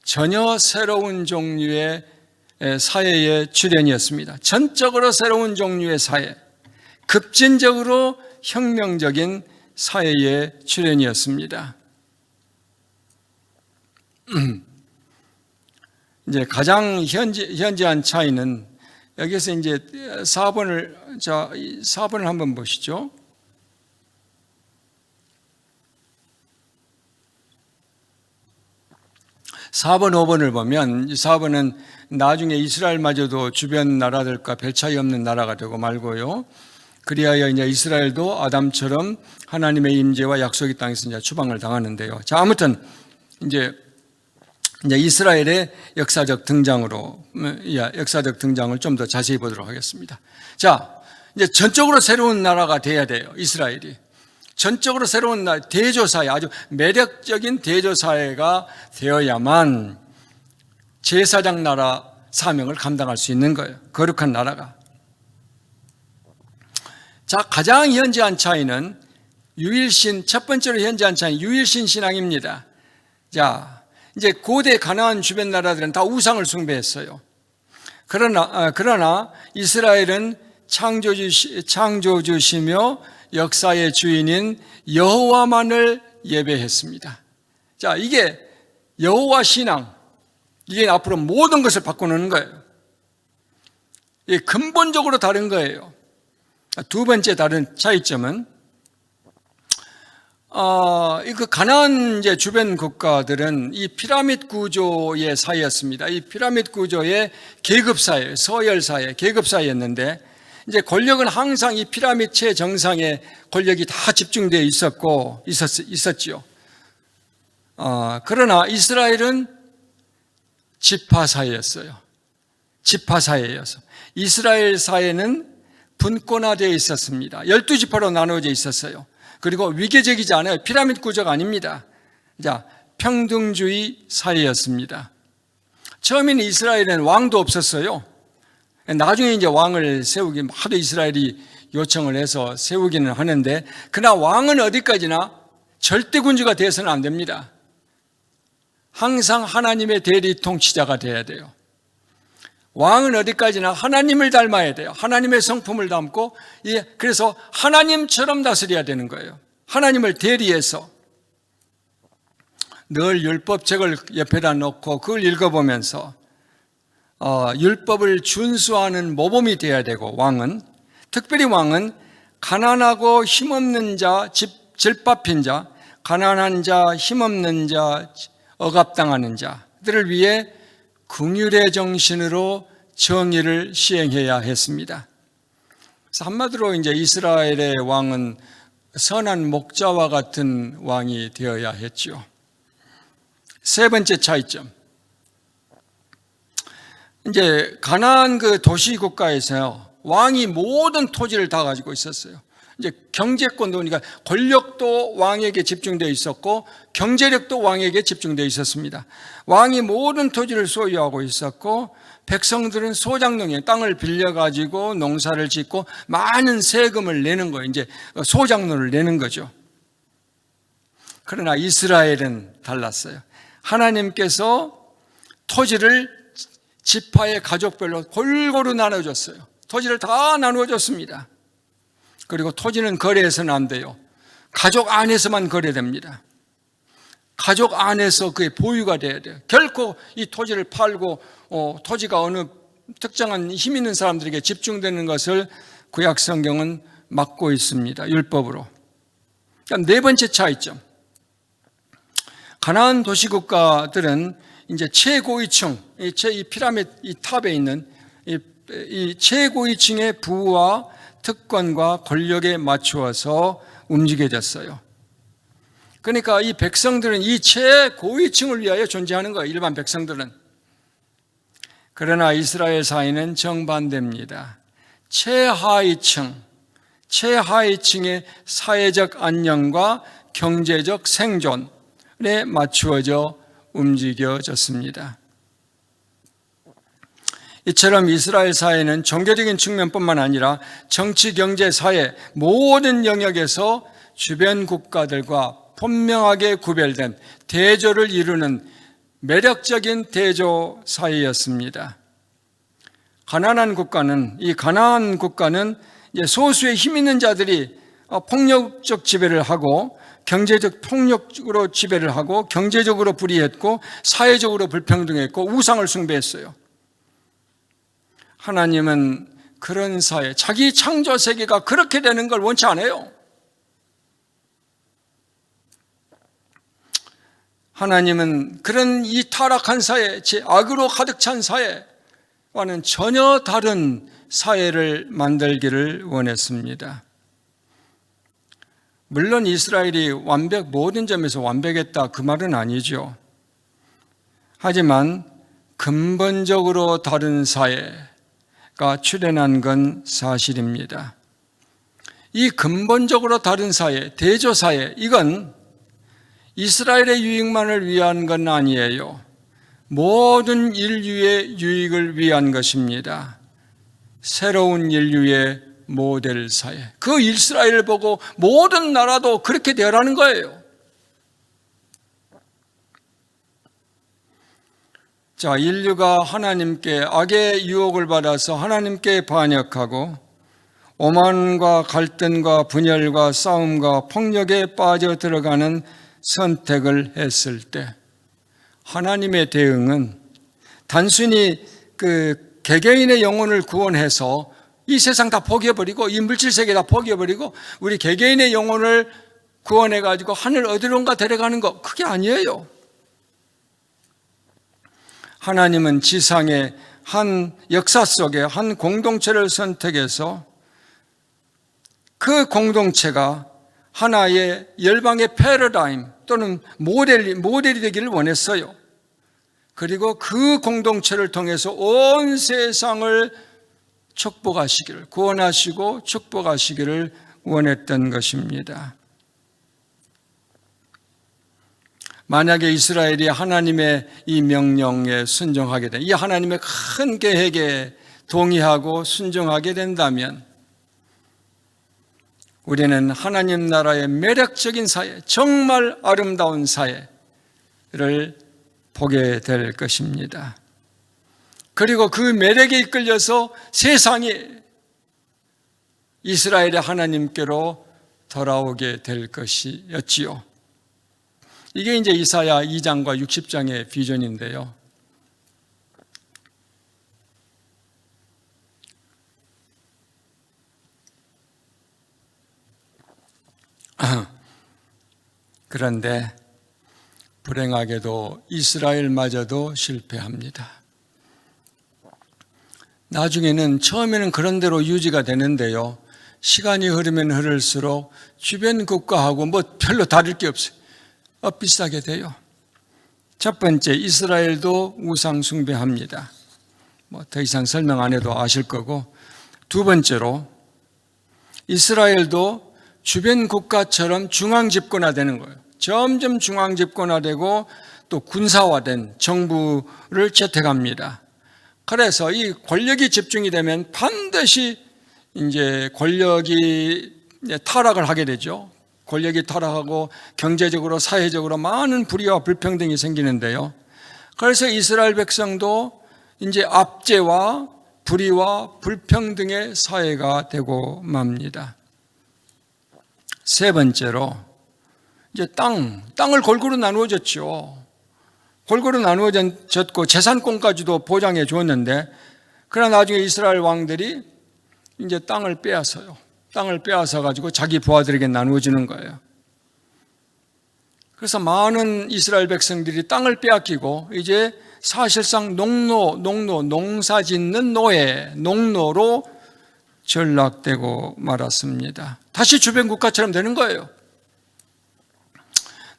전혀 새로운 종류의 사회의 출현이었습니다. 전적으로 새로운 종류의 사회, 급진적으로 혁명적인 사회의 출현이었습니다. 이제 가장 현저한 차이는 여기서 이제 4번을 한번 보시죠. 4번, 5번을 보면 4번은 나중에 이스라엘마저도 주변 나라들과 별 차이 없는 나라가 되고 말고요. 그리하여 이제 이스라엘도 아담처럼 하나님의 임재와 약속의 땅에서 이제 추방을 당하는데요. 자, 아무튼 이제 이스라엘의 역사적 등장을 좀 더 자세히 보도록 하겠습니다. 자, 이제 전적으로 새로운 나라가 돼야 돼요. 이스라엘이. 전적으로 새로운 대조사회, 아주 매력적인 대조사회가 되어야만 제사장 나라 사명을 감당할 수 있는 거예요. 거룩한 나라가. 자, 가장 현저한 차이는 첫 번째로 현저한 차이는 유일신 신앙입니다. 자, 이제 고대 가나안 주변 나라들은 다 우상을 숭배했어요. 그러나 이스라엘은 창조주시며 역사의 주인인 여호와만을 예배했습니다. 자, 이게 여호와 신앙, 이게 앞으로 모든 것을 바꾸는 거예요. 이게 근본적으로 다른 거예요. 두 번째 다른 차이점은 그 가나안 이제 주변 국가들은 이 피라미드 구조의 사회였습니다. 이 피라미드 구조의 계급 사회, 서열 사회, 계급 사회였는데 이제 권력은 항상 이 피라미드 최정상에 권력이 다 집중되어 있었지요. 그러나 이스라엘은 지파 사회였어요. 지파 사회여서 이스라엘 사회는 분권화되어 있었습니다. 12지파로 나누어져 있었어요. 그리고 위계적이지 않아요. 피라미드 구조가 아닙니다. 자, 평등주의 사회였습니다. 처음에는 이스라엘에는 왕도 없었어요. 나중에 이제 왕을 세우기 하도 이스라엘이 요청을 해서 세우기는 하는데, 그러나 왕은 어디까지나 절대군주가 되어서는 안 됩니다. 항상 하나님의 대리 통치자가 되어야 돼요. 왕은 어디까지나 하나님을 닮아야 돼요. 하나님의 성품을 담고, 그래서 하나님처럼 다스려야 되는 거예요. 하나님을 대리해서 늘 율법책을 옆에다 놓고 그걸 읽어보면서 율법을 준수하는 모범이 되어야 되고, 왕은 특별히 왕은 가난하고 힘없는 자, 질밥힌 자, 가난한 자, 힘없는 자, 억압당하는 자들을 위해 긍휼의 정신으로 정의를 시행해야 했습니다. 그래서 한마디로 이제 이스라엘의 왕은 선한 목자와 같은 왕이 되어야 했죠. 세 번째 차이점. 이제 가나안 그 도시 국가에서 왕이 모든 토지를 다 가지고 있었어요. 이제 경제권도, 그러니까 권력도 왕에게 집중되어 있었고 경제력도 왕에게 집중되어 있었습니다. 왕이 모든 토지를 소유하고 있었고 백성들은 소작농에 땅을 빌려가지고 농사를 짓고 많은 세금을 내는 거예요. 이제 소작농을 내는 거죠. 그러나 이스라엘은 달랐어요. 하나님께서 토지를 지파의 가족별로 골고루 나눠줬어요. 토지를 다 나누어줬습니다. 그리고 토지는 거래해서는 안 돼요. 가족 안에서만 거래됩니다. 가족 안에서 그의 보유가 돼야 돼요. 결코 이 토지를 팔고 토지가 어느 특정한 힘 있는 사람들에게 집중되는 것을 구약 성경은 막고 있습니다. 율법으로. 그러니까 네 번째 차이점. 가나안 도시국가들은 이제 최고위층, 이 피라미드 이 탑에 있는 이 최고위층의 부와 특권과 권력에 맞추어서 움직여졌어요. 그러니까 이 백성들은 이 최고위층을 위하여 존재하는 거예요. 일반 백성들은. 그러나 이스라엘 사회는 정반대입니다. 최하위층의 사회적 안녕과 경제적 생존에 맞추어져 움직여졌습니다. 이처럼 이스라엘 사회는 종교적인 측면뿐만 아니라 정치, 경제, 사회 모든 영역에서 주변 국가들과 분명하게 구별된 대조를 이루는 매력적인 대조 사회였습니다. 가나안 국가는 소수의 힘 있는 자들이 폭력적 지배를 하고 경제적 폭력으로 지배를 하고 경제적으로 불의했고 사회적으로 불평등했고 우상을 숭배했어요. 하나님은 그런 사회, 자기 창조 세계가 그렇게 되는 걸 원치 않아요. 하나님은 그런 이 타락한 사회, 악으로 가득 찬 사회와는 전혀 다른 사회를 만들기를 원했습니다. 물론 이스라엘이 모든 점에서 완벽했다 그 말은 아니죠. 하지만 근본적으로 다른 사회가 출현한 건 사실입니다. 이 근본적으로 다른 사회, 대조사회, 이건 이스라엘의 유익만을 위한 건 아니에요. 모든 인류의 유익을 위한 것입니다. 새로운 인류의 모델 사회. 그 이스라엘을 보고 모든 나라도 그렇게 되라는 거예요. 자, 인류가 하나님께 악의 유혹을 받아서 하나님께 반역하고 오만과 갈등과 분열과 싸움과 폭력에 빠져 들어가는 선택을 했을 때 하나님의 대응은 단순히 그 개개인의 영혼을 구원해서 이 세상 다 포기해버리고 이 물질세계 다 포기해버리고 우리 개개인의 영혼을 구원해가지고 하늘 어디론가 데려가는 거, 그게 아니에요. 하나님은 지상의 한 역사 속에 한 공동체를 선택해서 그 공동체가 하나의 열방의 패러다임 또는 모델이 되기를 원했어요. 그리고 그 공동체를 통해서 온 세상을 축복하시기를, 구원하시고 축복하시기를 원했던 것입니다. 만약에 이스라엘이 하나님의 이 명령에 순종하게 된, 이 하나님의 큰 계획에 동의하고 순종하게 된다면 우리는 하나님 나라의 매력적인 사회, 정말 아름다운 사회를 보게 될 것입니다. 그리고 그 매력에 이끌려서 세상이 이스라엘의 하나님께로 돌아오게 될 것이었지요. 이게 이제 이사야 2장과 60장의 비전인데요. 그런데 불행하게도 이스라엘마저도 실패합니다. 나중에는 처음에는 그런 대로 유지가 되는데요. 시간이 흐르면 흐를수록 주변 국가하고 별로 다를 게 없어요. 비슷하게 돼요. 첫 번째, 이스라엘도 우상 숭배합니다. 더 이상 설명 안 해도 아실 거고, 두 번째로 이스라엘도 주변 국가처럼 중앙 집권화되는 거예요. 점점 중앙 집권화되고 또 군사화된 정부를 채택합니다. 그래서 이 권력이 집중이 되면 반드시 이제 권력이 타락을 하게 되죠. 권력이 타락하고 경제적으로 사회적으로 많은 불의와 불평등이 생기는데요. 그래서 이스라엘 백성도 이제 압제와 불의와 불평등의 사회가 되고 맙니다. 세 번째로 이제 땅을 골고루 나누어졌죠. 골고루 나누어졌고 재산권까지도 보장해 주었는데, 그러나 나중에 이스라엘 왕들이 이제 땅을 빼앗아요. 땅을 빼앗아 가지고 자기 부하들에게 나누어주는 거예요. 그래서 많은 이스라엘 백성들이 땅을 빼앗기고 이제 사실상 농사 짓는 농노로 전락되고 말았습니다. 다시 주변 국가처럼 되는 거예요.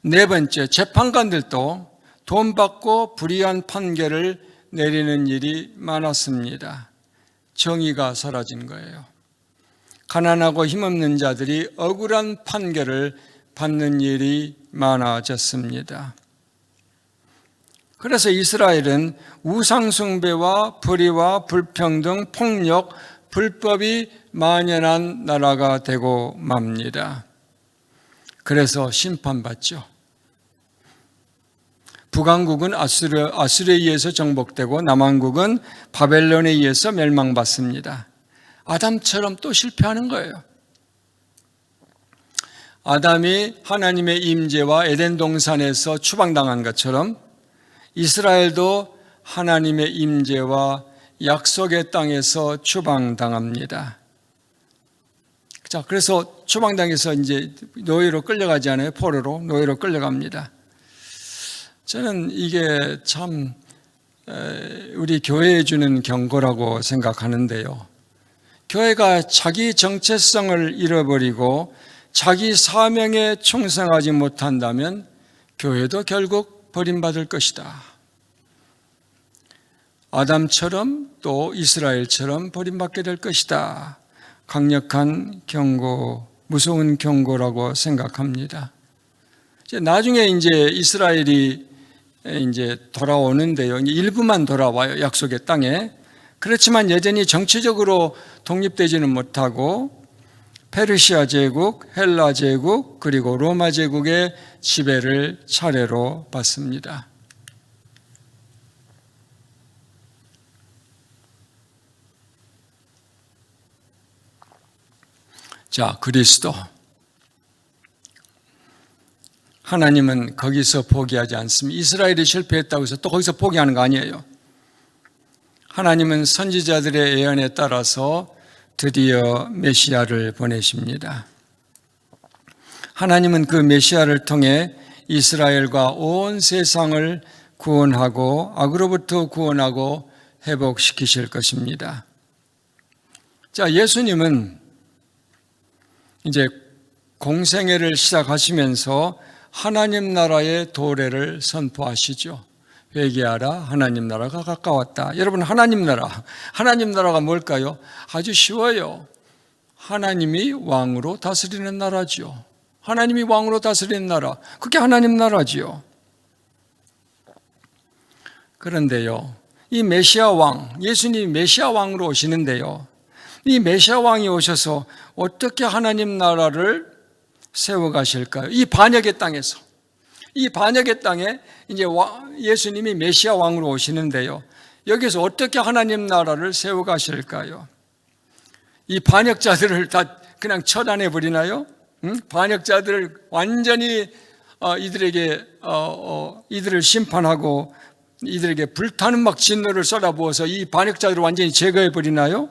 네 번째, 재판관들도 돈 받고 불의한 판결을 내리는 일이 많았습니다. 정의가 사라진 거예요. 가난하고 힘없는 자들이 억울한 판결을 받는 일이 많아졌습니다. 그래서 이스라엘은 우상숭배와 불의와 불평등, 폭력, 불법이 만연한 나라가 되고 맙니다. 그래서 심판받죠. 북왕국은 아수르에 의해서 정복되고 남왕국은 바벨론에 의해서 멸망받습니다. 아담처럼 또 실패하는 거예요. 아담이 하나님의 임재와 에덴 동산에서 추방당한 것처럼 이스라엘도 하나님의 임재와 약속의 땅에서 추방당합니다. 자, 그래서 추방당해서 이제 노예로 끌려가지 않아요? 포로로 노예로 끌려갑니다. 저는 이게 참 우리 교회에 주는 경고라고 생각하는데요. 교회가 자기 정체성을 잃어버리고 자기 사명에 충성하지 못한다면 교회도 결국 버림받을 것이다. 아담처럼 또 이스라엘처럼 버림받게 될 것이다. 강력한 경고, 무서운 경고라고 생각합니다. 나중에 이제 이스라엘이 이제 돌아오는데요. 일부만 돌아와요. 약속의 땅에. 그렇지만 여전히 정치적으로 독립되지는 못하고 페르시아 제국, 헬라 제국, 그리고 로마 제국의 지배를 차례로 받습니다. 자, 그리스도. 하나님은 거기서 포기하지 않습니다. 이스라엘이 실패했다고 해서 또 거기서 포기하는 거 아니에요. 하나님은 선지자들의 예언에 따라서 드디어 메시아를 보내십니다. 하나님은 그 메시아를 통해 이스라엘과 온 세상을 구원하고 악으로부터 구원하고 회복시키실 것입니다. 자, 예수님은 이제 공생애를 시작하시면서 하나님 나라의 도래를 선포하시죠. 회개하라, 하나님 나라가 가까웠다. 여러분, 하나님 나라가 뭘까요? 아주 쉬워요. 하나님이 왕으로 다스리는 나라죠. 하나님이 왕으로 다스리는 나라, 그게 하나님 나라지요. 그런데요, 이 메시아 왕, 예수님이 메시아 왕으로 오시는데요, 이 메시아 왕이 오셔서 어떻게 하나님 나라를 세워가실까요? 이 반역의 땅에서, 이 반역의 땅에 이제 예수님이 메시아 왕으로 오시는데요, 여기서 어떻게 하나님 나라를 세워가실까요? 이 반역자들을 다 그냥 처단해 버리나요? 반역자들을 완전히 이들을 심판하고 이들에게 불타는 막 진노를 쏟아부어서 이 반역자들을 완전히 제거해 버리나요?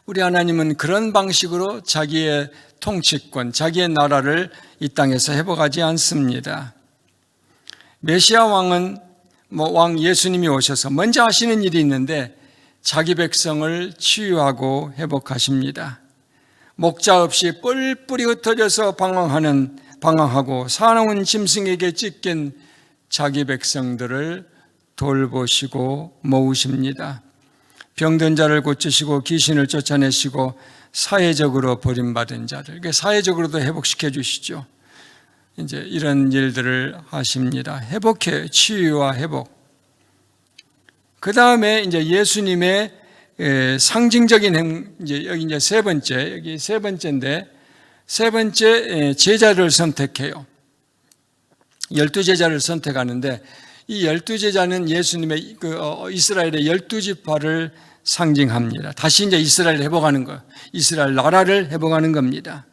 우리 하나님은 그런 방식으로 자기의 통치권, 자기의 나라를 이 땅에서 회복하지 않습니다. 메시아 왕은 왕 예수님이 오셔서 먼저 하시는 일이 있는데 자기 백성을 치유하고 회복하십니다. 목자 없이 뿔뿔이 흩어져서 방황하고 사나운 짐승에게 찢긴 자기 백성들을 돌보시고 모으십니다. 병든 자를 고치시고 귀신을 쫓아내시고 사회적으로 버림받은 자를 사회적으로도 회복시켜 주시죠. 이제 이런 일들을 하십니다. 회복해, 치유와 회복. 그 다음에 이제 예수님의 상징적인 이제 여기 이제 세 번째인데 세 번째 제자를 선택해요. 12제자를 선택하는데 이 12제자는 예수님의 이스라엘의 12지파를 상징합니다. 다시 이제 이스라엘을 회복하는 거, 이스라엘 나라를 회복하는 겁니다.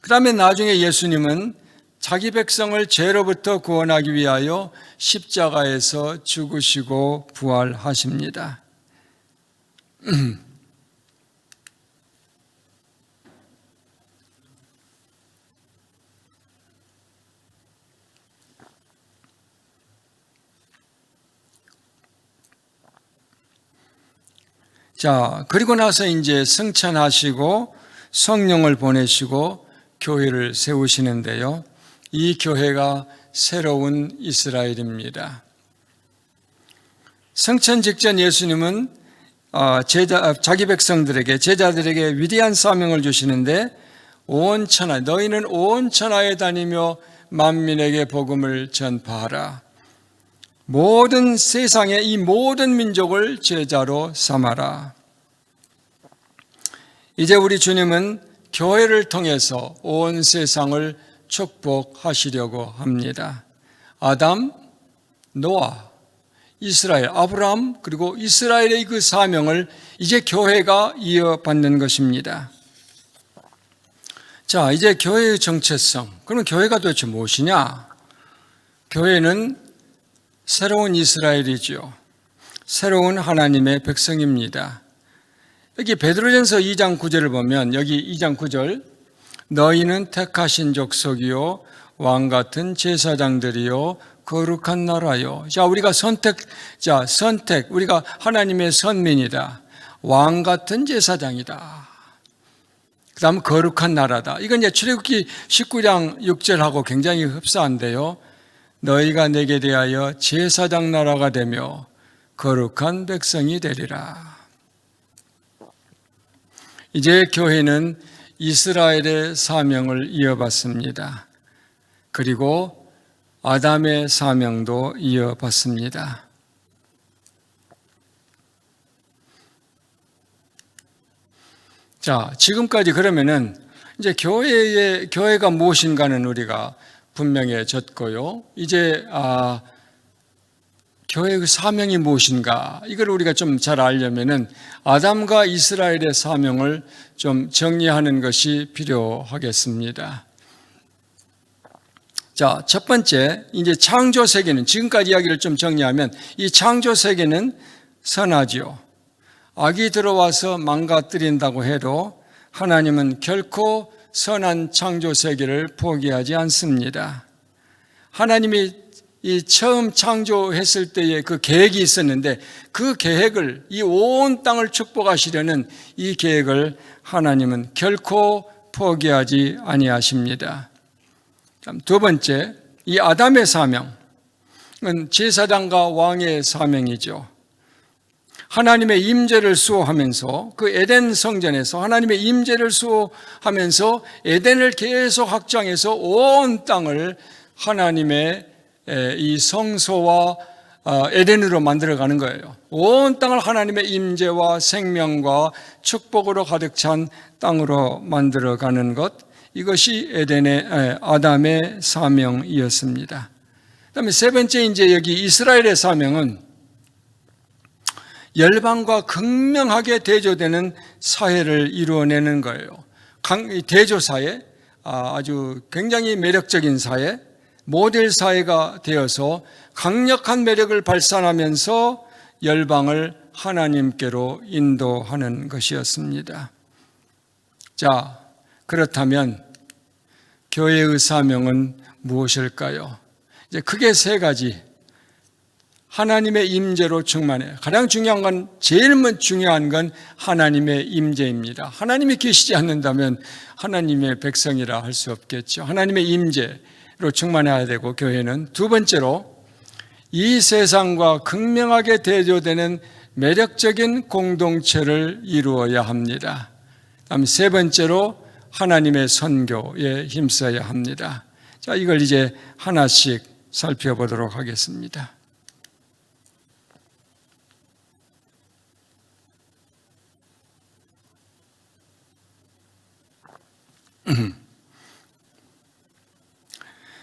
그 다음에 나중에 예수님은 자기 백성을 죄로부터 구원하기 위하여 십자가에서 죽으시고 부활하십니다. 자, 그리고 나서 이제 승천하시고 성령을 보내시고 교회를 세우시는데요. 이 교회가 새로운 이스라엘입니다. 승천 직전 예수님은 자기 백성들에게, 제자들에게 위대한 사명을 주시는데 온 천하, 너희는 온 천하에 다니며 만민에게 복음을 전파하라. 모든 세상의 이 모든 민족을 제자로 삼아라. 이제 우리 주님은 교회를 통해서 온 세상을 축복하시려고 합니다. 아담, 노아, 이스라엘, 아브라함, 그리고 이스라엘의 그 사명을 이제 교회가 이어받는 것입니다. 자, 이제 교회의 정체성. 그러면 교회가 도대체 무엇이냐? 교회는 새로운 이스라엘이죠. 새로운 하나님의 백성입니다. 여기 베드로전서 2장 9절을 보면 여기 2장 9절 너희는 택하신 족속이요 왕같은 제사장들이요 거룩한 나라요. 자, 우리가 선택, 우리가 하나님의 선민이다. 왕같은 제사장이다. 그 다음 거룩한 나라다. 이건 이제 출애굽기 19장 6절하고 굉장히 흡사한데요. 너희가 내게 대하여 제사장 나라가 되며 거룩한 백성이 되리라. 이제 교회는 이스라엘의 사명을 이어받습니다. 그리고 아담의 사명도 이어받습니다. 자, 지금까지 그러면은 이제 교회가 무엇인가는 우리가 분명해졌고요. 이제 교회의 사명이 무엇인가 이걸 우리가 좀 잘 알려면은 아담과 이스라엘의 사명을 좀 정리하는 것이 필요하겠습니다. 자, 첫 번째 이제 창조 세계는 지금까지 이야기를 좀 정리하면 이 창조 세계는 선하지요. 악이 들어와서 망가뜨린다고 해도 하나님은 결코 선한 창조 세계를 포기하지 않습니다. 하나님이 이 처음 창조했을 때의 그 계획이 있었는데 그 계획을 이 온 땅을 축복하시려는 이 계획을 하나님은 결코 포기하지 아니하십니다. 두 번째, 이 아담의 사명은 제사장과 왕의 사명이죠. 하나님의 임재를 수호하면서 그 에덴 성전에서 하나님의 임재를 수호하면서 에덴을 계속 확장해서 온 땅을 하나님의 이 성소와 에덴으로 만들어가는 거예요. 온 땅을 하나님의 임재와 생명과 축복으로 가득 찬 땅으로 만들어가는 것, 이것이 에덴의 아담의 사명이었습니다. 그다음에 세 번째 이제 여기 이스라엘의 사명은 열방과 극명하게 대조되는 사회를 이루어내는 거예요. 대조 사회, 아주 굉장히 매력적인 사회, 모델 사회가 되어서 강력한 매력을 발산하면서 열방을 하나님께로 인도하는 것이었습니다. 자, 그렇다면 교회의 사명은 무엇일까요? 이제 크게 세 가지. 하나님의 임재로 충만해. 가장 중요한 건, 제일 중요한 건 하나님의 임재입니다. 하나님이 계시지 않는다면 하나님의 백성이라 할 수 없겠죠. 하나님의 임재로 충만해야 되고, 교회는 두 번째로 이 세상과 극명하게 대조되는 매력적인 공동체를 이루어야 합니다. 다음 세 번째로 하나님의 선교에 힘써야 합니다. 자, 이걸 이제 하나씩 살펴보도록 하겠습니다.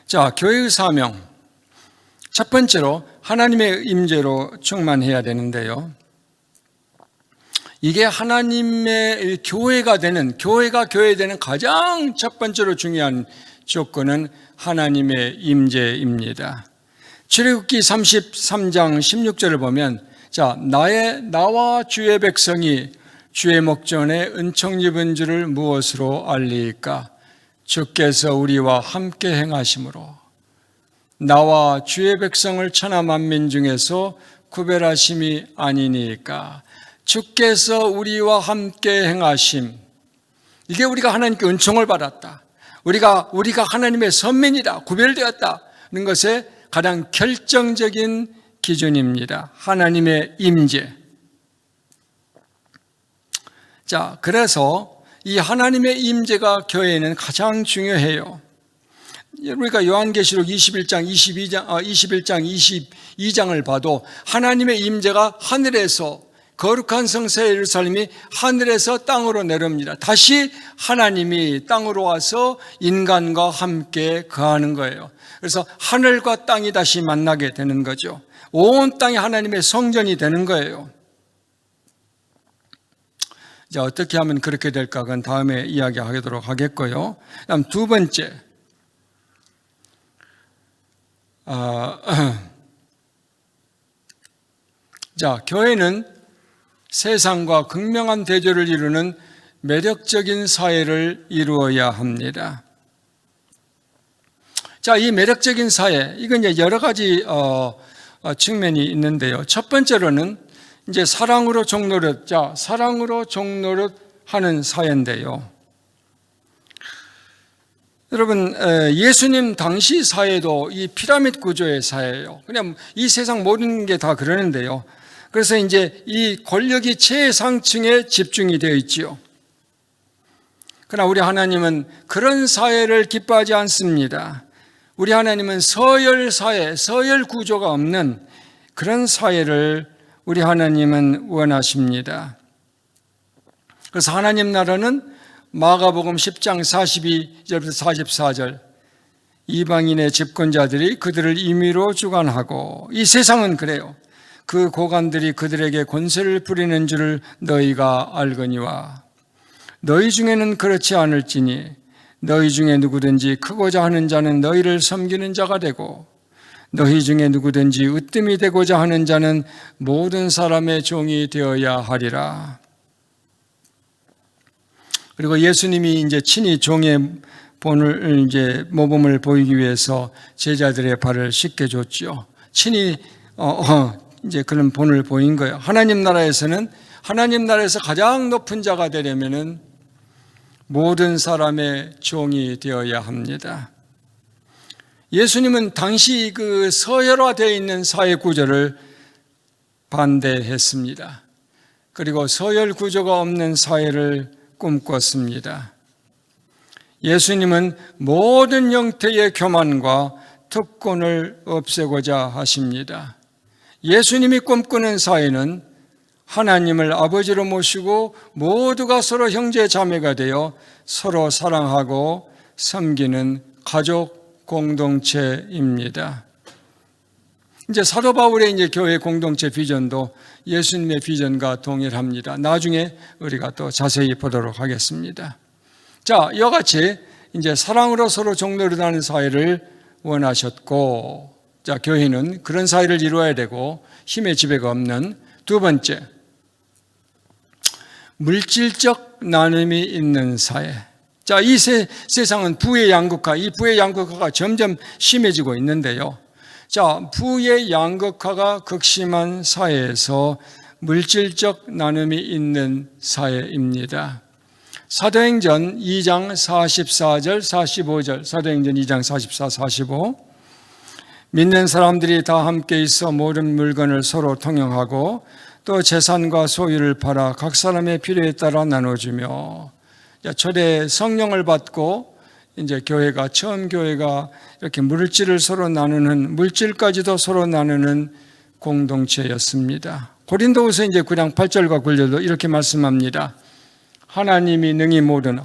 자, 교회의 사명. 첫 번째로 하나님의 임재로 충만해야 되는데요. 이게 하나님의 교회가 교회되는 가장 첫 번째로 중요한 조건은 하나님의 임재입니다. 출애굽기 33장 16절을 보면, 자, 나와 주의 백성이 주의 목전에 은총 입은 줄을 무엇으로 알리까? 주께서 우리와 함께 행하심으로 나와 주의 백성을 천하 만민 중에서 구별하심이 아니니까. 주께서 우리와 함께 행하심, 이게 우리가 하나님께 은총을 받았다, 우리가 하나님의 선민이다, 구별되었다는 것의 가장 결정적인 기준입니다. 하나님의 임재. 자, 그래서 이 하나님의 임재가 교회에는 가장 중요해요. 우리가 요한계시록 21장 22장을 봐도 하나님의 임재가 하늘에서 거룩한 성새 예루살렘이 하늘에서 땅으로 내려옵니다. 다시 하나님이 땅으로 와서 인간과 함께 거하는 거예요. 그래서 하늘과 땅이 다시 만나게 되는 거죠. 온 땅이 하나님의 성전이 되는 거예요. 자, 어떻게 하면 그렇게 될까? 그건 다음에 이야기하도록 하겠고요. 다음 두 번째. 자, 교회는 세상과 극명한 대조를 이루는 매력적인 사회를 이루어야 합니다. 자, 이 매력적인 사회, 이건 이제 여러 가지 측면이 있는데요. 첫 번째로는 이제 사랑으로 종노릇, 사랑으로 종노릇 하는 사회인데요. 여러분, 예수님 당시 사회도 이 피라미드 구조의 사회예요. 그냥 이 세상 모든 게 다 그러는데요. 그래서 이제 이 권력이 최상층에 집중이 되어 있지요. 그러나 우리 하나님은 그런 사회를 기뻐하지 않습니다. 우리 하나님은 서열 사회, 서열 구조가 없는 그런 사회를 우리 하나님은 원하십니다. 그래서 하나님 나라는 마가복음 10장 42절부터 44절, 이방인의 집권자들이 그들을 임의로 주관하고, 이 세상은 그래요. 그 고관들이 그들에게 권세를 부리는 줄을 너희가 알거니와 너희 중에는 그렇지 않을지니 너희 중에 누구든지 크고자 하는 자는 너희를 섬기는 자가 되고 너희 중에 누구든지 으뜸이 되고자 하는 자는 모든 사람의 종이 되어야 하리라. 그리고 예수님이 이제 친히 종의 본을 이제 모범을 보이기 위해서 제자들의 발을 씻겨 줬죠. 친히 이제 그런 본을 보인 거예요. 하나님 나라에서는 하나님 나라에서 가장 높은 자가 되려면은 모든 사람의 종이 되어야 합니다. 예수님은 당시 그 서열화되어 있는 사회 구조를 반대했습니다. 그리고 서열 구조가 없는 사회를 꿈꿨습니다. 예수님은 모든 형태의 교만과 특권을 없애고자 하십니다. 예수님이 꿈꾸는 사회는 하나님을 아버지로 모시고 모두가 서로 형제 자매가 되어 서로 사랑하고 섬기는 가족 공동체입니다. 이제 사도 바울의 이제 교회 공동체 비전도 예수님의 비전과 동일합니다. 나중에 우리가 또 자세히 보도록 하겠습니다. 자, 이와 같이 이제 사랑으로 서로 종노릇하는 사회를 원하셨고, 자, 교회는 그런 사회를 이루어야 되고 힘의 지배가 없는 두 번째, 물질적 나눔이 있는 사회. 자, 이 세상은 부의 양극화, 이 부의 양극화가 점점 심해지고 있는데요. 자, 부의 양극화가 극심한 사회에서 물질적 나눔이 있는 사회입니다. 사도행전 2장 44절, 45절, 사도행전 2장 44, 45. 믿는 사람들이 다 함께 있어 모든 물건을 서로 통용하고 또 재산과 소유를 팔아 각 사람의 필요에 따라 나눠주며, 초대 성령을 받고 이제 처음 교회가 이렇게 물질을 서로 나누는, 물질까지도 서로 나누는 공동체였습니다. 고린도후서 이제 9장 8절과 9절도 이렇게 말씀합니다. 하나님이 능히 모든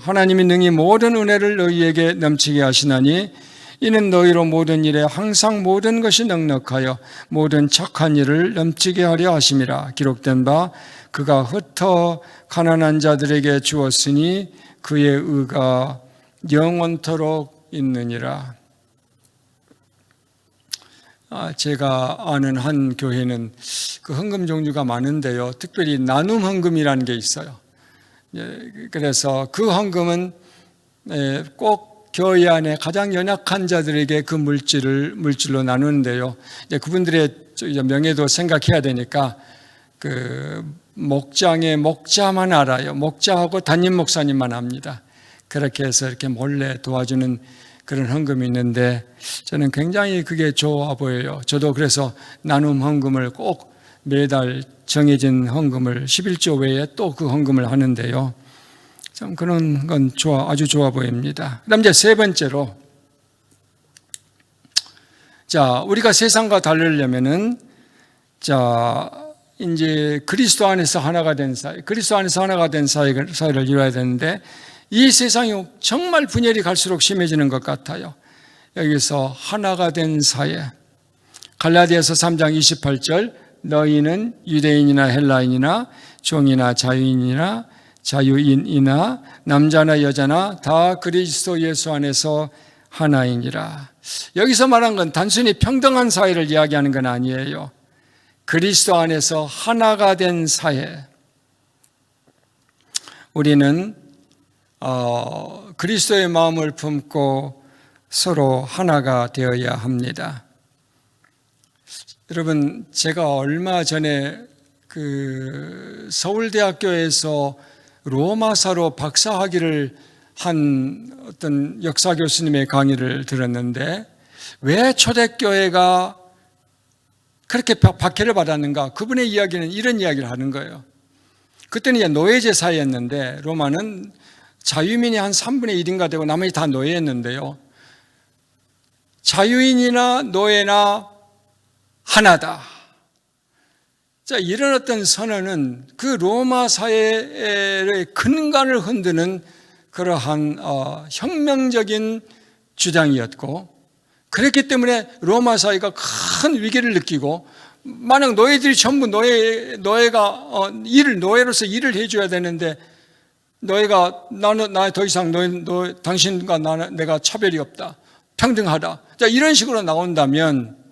은혜를 너희에게 넘치게 하시나니 이는 너희로 모든 일에 항상 모든 것이 넉넉하여 모든 착한 일을 넘치게 하려 하심이라. 기록된 바 그가 흩어 가난한 자들에게 주었으니 그의 의가 영원토록 있느니라. 제가 아는 한 교회는 그 헌금 종류가 많은데요, 특별히 나눔 헌금이라는 게 있어요. 그래서 그 헌금은 꼭 교회 안에 가장 연약한 자들에게 그 물질로 나누는데요. 이제 그분들의 명예도 생각해야 되니까 그 목장의 목자만 알아요. 목자하고 담임 목사님만 압니다. 그렇게 해서 이렇게 몰래 도와주는 그런 헌금이 있는데 저는 굉장히 그게 좋아 보여요. 저도 그래서 나눔 헌금을 꼭 매달 정해진 헌금을 11조 외에 또 그 헌금을 하는데요. 참 그런 건 아주 좋아 보입니다. 그다음 이제 세 번째로 자, 우리가 세상과 다르려면은, 자, 이제 그리스도 안에서 하나가 된 사회, 그리스도 안에서 하나가 된 사회를 이루어야 되는데, 이 세상이 정말 분열이 갈수록 심해지는 것 같아요. 여기서 하나가 된 사회, 갈라디아서 3장 28절, 너희는 유대인이나 헬라인이나 종이나 자유인이나 남자나 여자나 다 그리스도 예수 안에서 하나이니라. 여기서 말한 건 단순히 평등한 사회를 이야기하는 건 아니에요. 그리스도 안에서 하나가 된 사회. 우리는 그리스도의 마음을 품고 서로 하나가 되어야 합니다. 여러분, 제가 얼마 전에 서울대학교에서 로마사로 박사학위를 한 어떤 역사 교수님의 강의를 들었는데, 왜 초대교회가 그렇게 박해를 받았는가? 그분의 이야기는 이런 이야기를 하는 거예요. 그때는 이제 노예제 사회였는데, 로마는 자유민이 한 3분의 1인가 되고 나머지 다 노예였는데요. 자유인이나 노예나 하나다. 자, 이런 어떤 선언은 그 로마 사회의 근간을 흔드는 그러한 혁명적인 주장이었고, 그랬기 때문에 로마 사회가 큰 위기를 느끼고, 만약 노예들이 전부 노예가 노예로서 일을 해줘야 되는데, 너희가 나 더 이상 당신과 내가 차별이 없다, 평등하다, 자, 이런 식으로 나온다면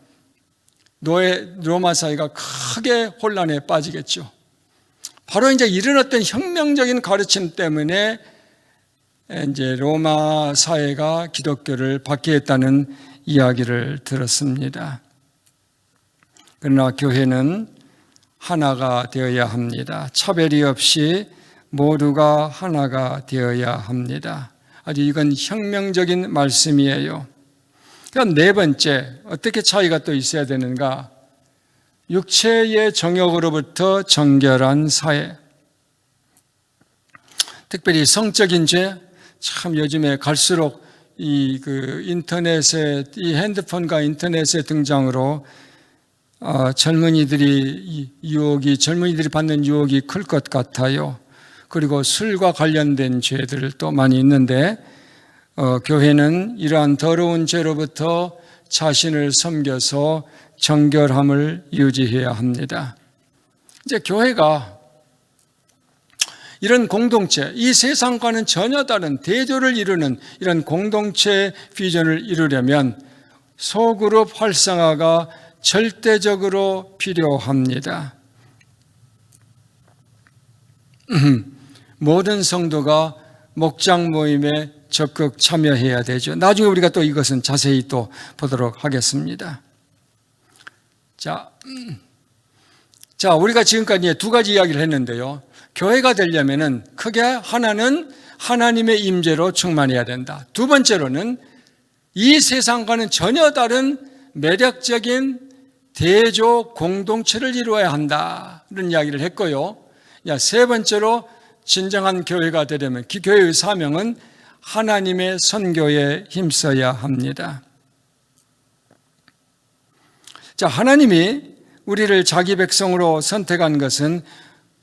로마 사회가 크게 혼란에 빠지겠죠. 바로 이제 이런 어떤 혁명적인 가르침 때문에 이제 로마 사회가 기독교를 박해했다는 이야기를 들었습니다. 그러나 교회는 하나가 되어야 합니다. 차별이 없이 모두가 하나가 되어야 합니다. 아주 이건 혁명적인 말씀이에요. 그럼 네 번째, 어떻게 차이가 또 있어야 되는가? 육체의 정욕으로부터 정결한 사회. 특별히 성적인 죄, 참 요즘에 갈수록 이 핸드폰과 인터넷의 등장으로 젊은이들이 받는 유혹이 클 것 같아요. 그리고 술과 관련된 죄들 또 많이 있는데, 교회는 이러한 더러운 죄로부터 자신을 섬겨서 정결함을 유지해야 합니다. 이제 교회가 이런 공동체, 이 세상과는 전혀 다른 대조를 이루는 이런 공동체 비전을 이루려면 소그룹 활성화가 절대적으로 필요합니다. 모든 성도가 목장 모임에 적극 참여해야 되죠. 나중에 우리가 또 이것은 자세히 또 보도록 하겠습니다. 자, 우리가 지금까지 두 가지 이야기를 했는데요. 교회가 되려면은 크게 하나는 하나님의 임재로 충만해야 된다. 두 번째로는 이 세상과는 전혀 다른 매력적인 대조 공동체를 이루어야 한다. 이런 이야기를 했고요. 세 번째로 진정한 교회가 되려면 그 교회의 사명은 하나님의 선교에 힘써야 합니다. 자, 하나님이 우리를 자기 백성으로 선택한 것은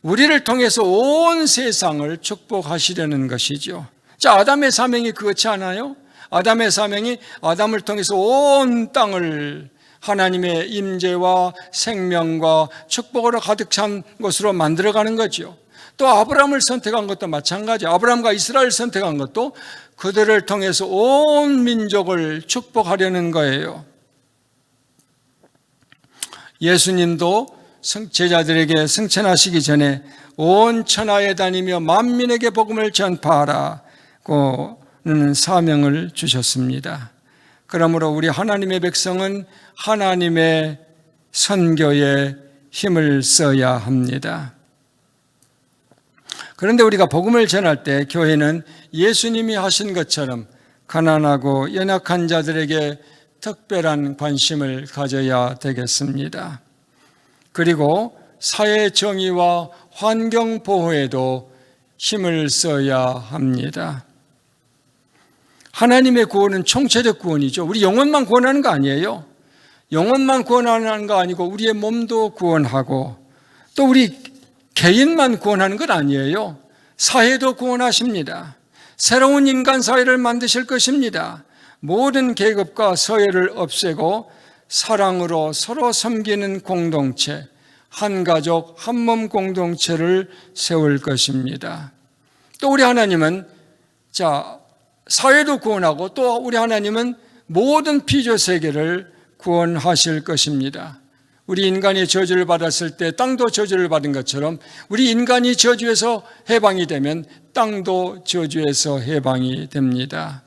우리를 통해서 온 세상을 축복하시려는 것이죠. 자, 아담의 사명이 그렇지 않아요? 아담의 사명이 아담을 통해서 온 땅을 하나님의 임재와 생명과 축복으로 가득 찬 것으로 만들어가는 거죠. 또 아브라함을 선택한 것도 마찬가지. 아브라함과 이스라엘을 선택한 것도 그들을 통해서 온 민족을 축복하려는 거예요. 예수님도 제자들에게 승천하시기 전에 온 천하에 다니며 만민에게 복음을 전파하라고는 사명을 주셨습니다. 그러므로 우리 하나님의 백성은 하나님의 선교에 힘을 써야 합니다. 그런데 우리가 복음을 전할 때 교회는 예수님이 하신 것처럼 가난하고 연약한 자들에게 특별한 관심을 가져야 되겠습니다. 그리고 사회 정의와 환경 보호에도 힘을 써야 합니다. 하나님의 구원은 총체적 구원이죠. 우리 영혼만 구원하는 거 아니에요. 영혼만 구원하는 거 아니고 우리의 몸도 구원하고 또 우리 개인만 구원하는 건 아니에요. 사회도 구원하십니다. 새로운 인간 사회를 만드실 것입니다. 모든 계급과 서열을 없애고 사랑으로 서로 섬기는 공동체, 한 가족, 한 몸 공동체를 세울 것입니다. 또 우리 하나님은 사회도 구원하고 또 우리 하나님은 모든 피조 세계를 구원하실 것입니다. 우리 인간이 저주를 받았을 때 땅도 저주를 받은 것처럼 우리 인간이 저주에서 해방이 되면 땅도 저주에서 해방이 됩니다.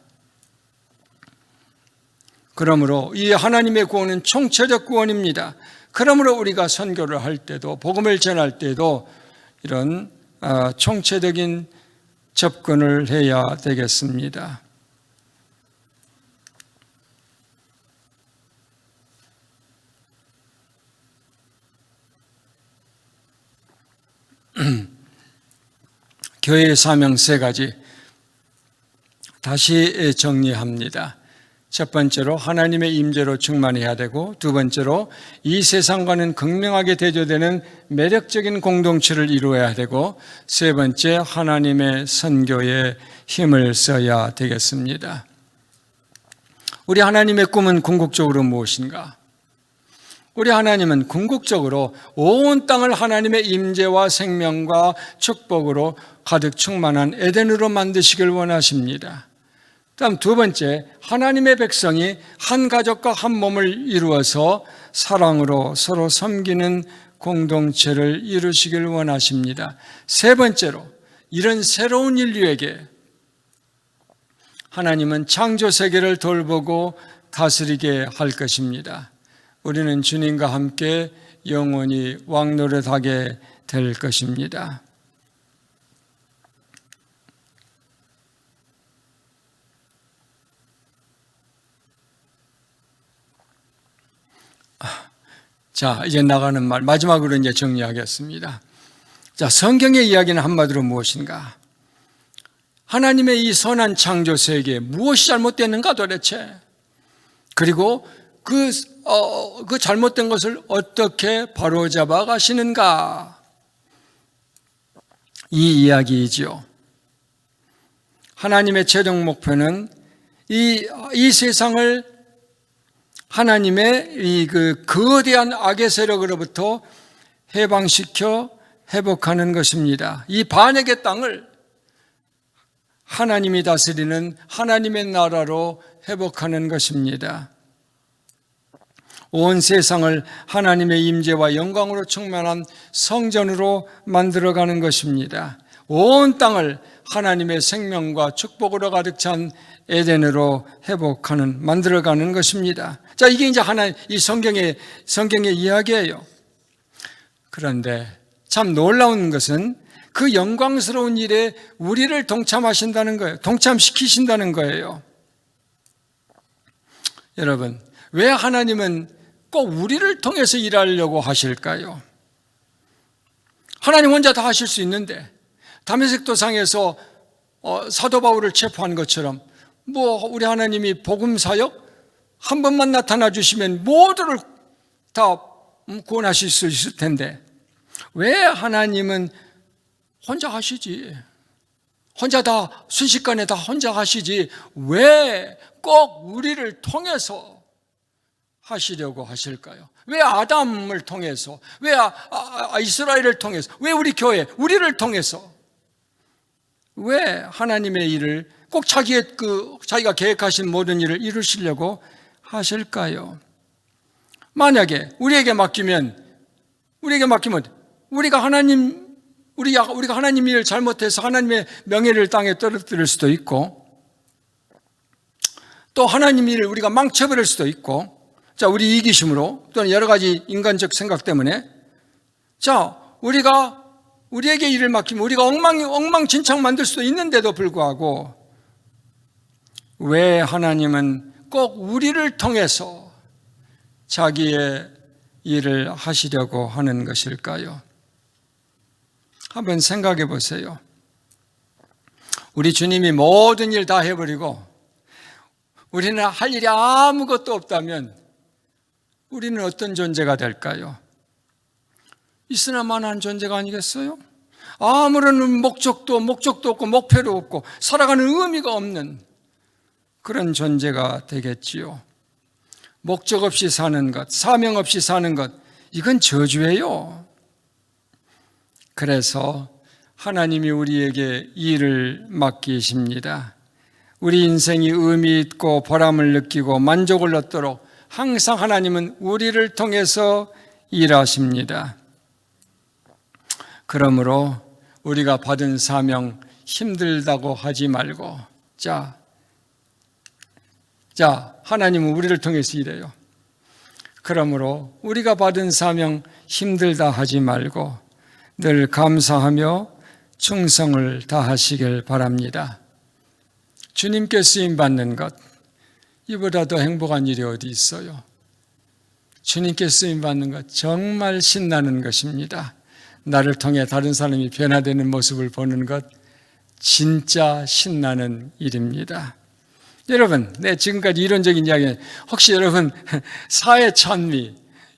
그러므로 이 하나님의 구원은 총체적 구원입니다. 그러므로 우리가 선교를 할 때도 복음을 전할 때도 이런 총체적인 접근을 해야 되겠습니다. 교회의 사명 세 가지 다시 정리합니다. 첫 번째로 하나님의 임재로 충만해야 되고, 두 번째로 이 세상과는 극명하게 대조되는 매력적인 공동체를 이루어야 되고, 세 번째 하나님의 선교에 힘을 써야 되겠습니다. 우리 하나님의 꿈은 궁극적으로 무엇인가? 우리 하나님은 궁극적으로 온 땅을 하나님의 임재와 생명과 축복으로 가득 충만한 에덴으로 만드시길 원하십니다. 다음 두 번째, 하나님의 백성이 한 가족과 한 몸을 이루어서 사랑으로 서로 섬기는 공동체를 이루시길 원하십니다. 세 번째로, 이런 새로운 인류에게 하나님은 창조 세계를 돌보고 다스리게 할 것입니다. 우리는 주님과 함께 영원히 왕노릇하게 될 것입니다. 자, 이제 나가는 말 마지막으로 이제 정리하겠습니다. 자, 성경의 이야기는 한마디로 무엇인가? 하나님의 이 선한 창조 세계에 무엇이 잘못됐는가 도대체? 그리고 그 잘못된 것을 어떻게 바로잡아 가시는가? 이 이야기이지요. 하나님의 최종 목표는 이 세상을 하나님의 이 거대한 악의 세력으로부터 해방시켜 회복하는 것입니다. 이 반역의 땅을 하나님이 다스리는 하나님의 나라로 회복하는 것입니다. 온 세상을 하나님의 임재와 영광으로 충만한 성전으로 만들어가는 것입니다. 온 땅을 하나님의 생명과 축복으로 가득 찬 에덴으로 만들어가는 것입니다. 자, 이게 이제 이 성경의 이야기예요. 그런데 참 놀라운 것은 그 영광스러운 일에 우리를 동참하신다는 거예요. 동참시키신다는 거예요. 여러분, 왜 하나님은 꼭 우리를 통해서 일하려고 하실까요? 하나님 혼자 다 하실 수 있는데, 다메섹 도상에서 사도 바울을 체포한 것처럼 우리 하나님이 복음 사역 한 번만 나타나 주시면 모두를 다 구원하실 수 있을 텐데, 왜 하나님은 혼자 하시지? 혼자 다 순식간에 다 혼자 하시지 왜 꼭 우리를 통해서 하시려고 하실까요? 왜 아담을 통해서, 왜 이스라엘을 통해서, 왜 우리 교회, 우리를 통해서, 왜 하나님의 일을 꼭 자기가 계획하신 모든 일을 이루시려고 하실까요? 만약에 우리에게 맡기면 우리가 하나님 일을 잘못해서 하나님의 명예를 땅에 떨어뜨릴 수도 있고, 또 하나님 일을 우리가 망쳐버릴 수도 있고, 자, 우리 이기심으로 또는 여러 가지 인간적 생각 때문에, 자, 우리에게 일을 맡기면 우리가 엉망진창 만들 수도 있는데도 불구하고 왜 하나님은 꼭 우리를 통해서 자기의 일을 하시려고 하는 것일까요? 한번 생각해 보세요. 우리 주님이 모든 일 다 해버리고 우리는 할 일이 아무것도 없다면 우리는 어떤 존재가 될까요? 있으나마나한 존재가 아니겠어요? 아무런 목적도 없고 목표도 없고 살아가는 의미가 없는 그런 존재가 되겠지요. 목적 없이 사는 것, 사명 없이 사는 것, 이건 저주예요. 그래서 하나님이 우리에게 일을 맡기십니다. 우리 인생이 의미 있고 보람을 느끼고 만족을 얻도록 항상 하나님은 우리를 통해서 일하십니다. 그러므로 우리가 받은 사명 힘들다고 하지 말고 자, 하나님은 우리를 통해서 일해요. 그러므로 우리가 받은 사명 힘들다 하지 말고 늘 감사하며 충성을 다하시길 바랍니다. 주님께 쓰임받는 것, 이보다 더 행복한 일이 어디 있어요? 주님께 쓰임받는 것 정말 신나는 것입니다. 나를 통해 다른 사람이 변화되는 모습을 보는 것 진짜 신나는 일입니다. 여러분, 지금까지 이론적인 이야기, 혹시 여러분 사회찬미,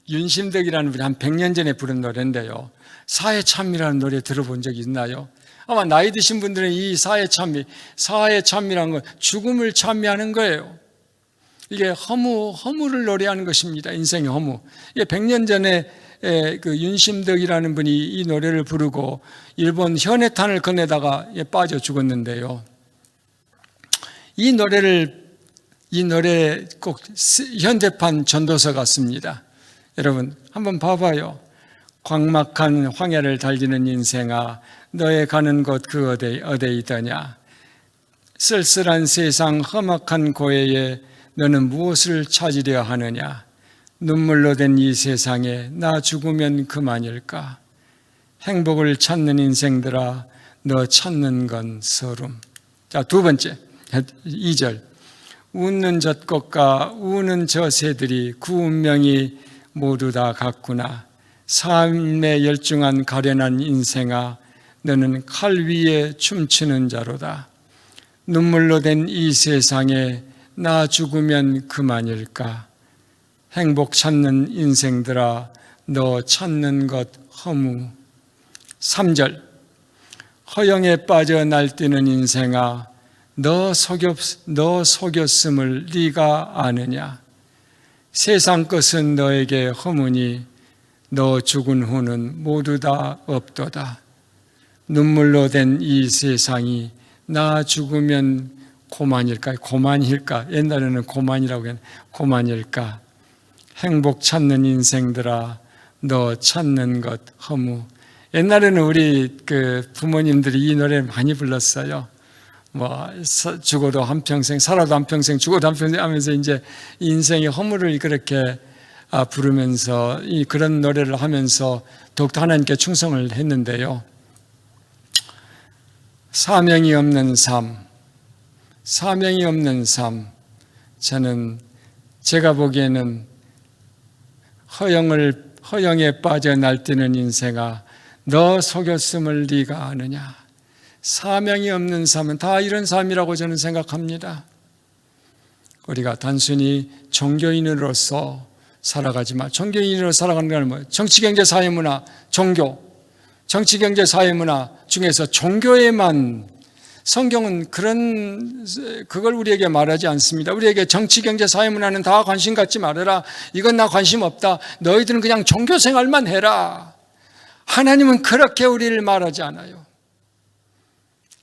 윤심덕이라는 분이 한 100년 전에 부른 노래인데요, 사회찬미라는 노래 들어본 적 있나요? 아마 나이 드신 분들은 이 사회찬미라는 건 죽음을 찬미하는 거예요. 이게 허무를 노래하는 것입니다. 인생의 허무. 이게 100년 전에 그 윤심덕이라는 분이 이 노래를 부르고 일본 현해탄을 건네다가 빠져 죽었는데요. 이 노래 꼭 현대판 전도서 같습니다. 여러분 한번 봐봐요. 광막한 황야를 달리는 인생아, 너의 가는 곳 그 어디이더냐. 쓸쓸한 세상 험악한 고해에 너는 무엇을 찾으려 하느냐. 눈물로 된 이 세상에 나 죽으면 그만일까. 행복을 찾는 인생들아, 너 찾는 건 서름. 자, 두 번째 2절. 웃는 젖꽃과 우는 저 새들이 그 운명이 모두 다 같구나. 삶에 열중한 가련한 인생아, 너는 칼 위에 춤추는 자로다. 눈물로 된 이 세상에 나 죽으면 그만일까. 행복 찾는 인생들아, 너 찾는 것 허무. 3절. 허영에 빠져 날뛰는 인생아, 너 속였음을 네가 아느냐. 세상 것은 너에게 허무니 너 죽은 후는 모두 다 없도다. 눈물로 된 이 세상이 나 죽으면 고만일까? 옛날에는 고만이라고 했는데 고만일까? 행복 찾는 인생들아, 너 찾는 것 허무. 옛날에는 우리 그 부모님들이 이 노래를 많이 불렀어요. 죽어도 한평생, 살아도 한평생, 죽어도 한평생 하면서 이제 인생의 허물을 그렇게 부르면서 그런 노래를 하면서 더욱더 하나님께 충성을 했는데요. 사명이 없는 삶, 저는 제가 보기에는 허영에 빠져 날뛰는 인생아, 너 속였음을 네가 아느냐. 사명이 없는 삶은 다 이런 삶이라고 저는 생각합니다. 우리가 단순히 종교인으로서 살아가지 마. 종교인으로 살아가는 건 뭐예요? 정치, 경제, 사회, 문화, 종교. 정치, 경제, 사회, 문화 중에서 종교에만, 성경은 그걸 우리에게 말하지 않습니다. 우리에게 정치, 경제, 사회, 문화는 다 관심 갖지 말아라. 이건 나 관심 없다. 너희들은 그냥 종교 생활만 해라. 하나님은 그렇게 우리를 말하지 않아요.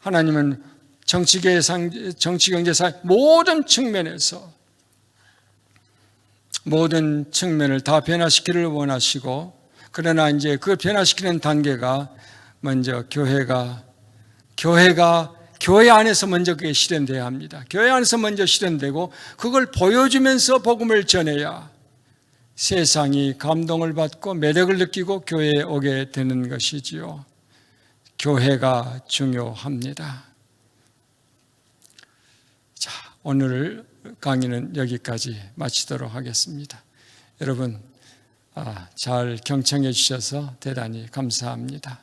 하나님은 정치, 경제, 사회 모든 측면을 다 변화시키기를 원하시고, 그러나 이제 그 변화시키는 단계가 먼저 교회 안에서 먼저 그게 실현돼야 합니다. 교회 안에서 먼저 실현되고 그걸 보여주면서 복음을 전해야 세상이 감동을 받고 매력을 느끼고 교회에 오게 되는 것이지요. 교회가 중요합니다. 자, 오늘 강의는 여기까지 마치도록 하겠습니다. 여러분, 잘 경청해 주셔서 대단히 감사합니다.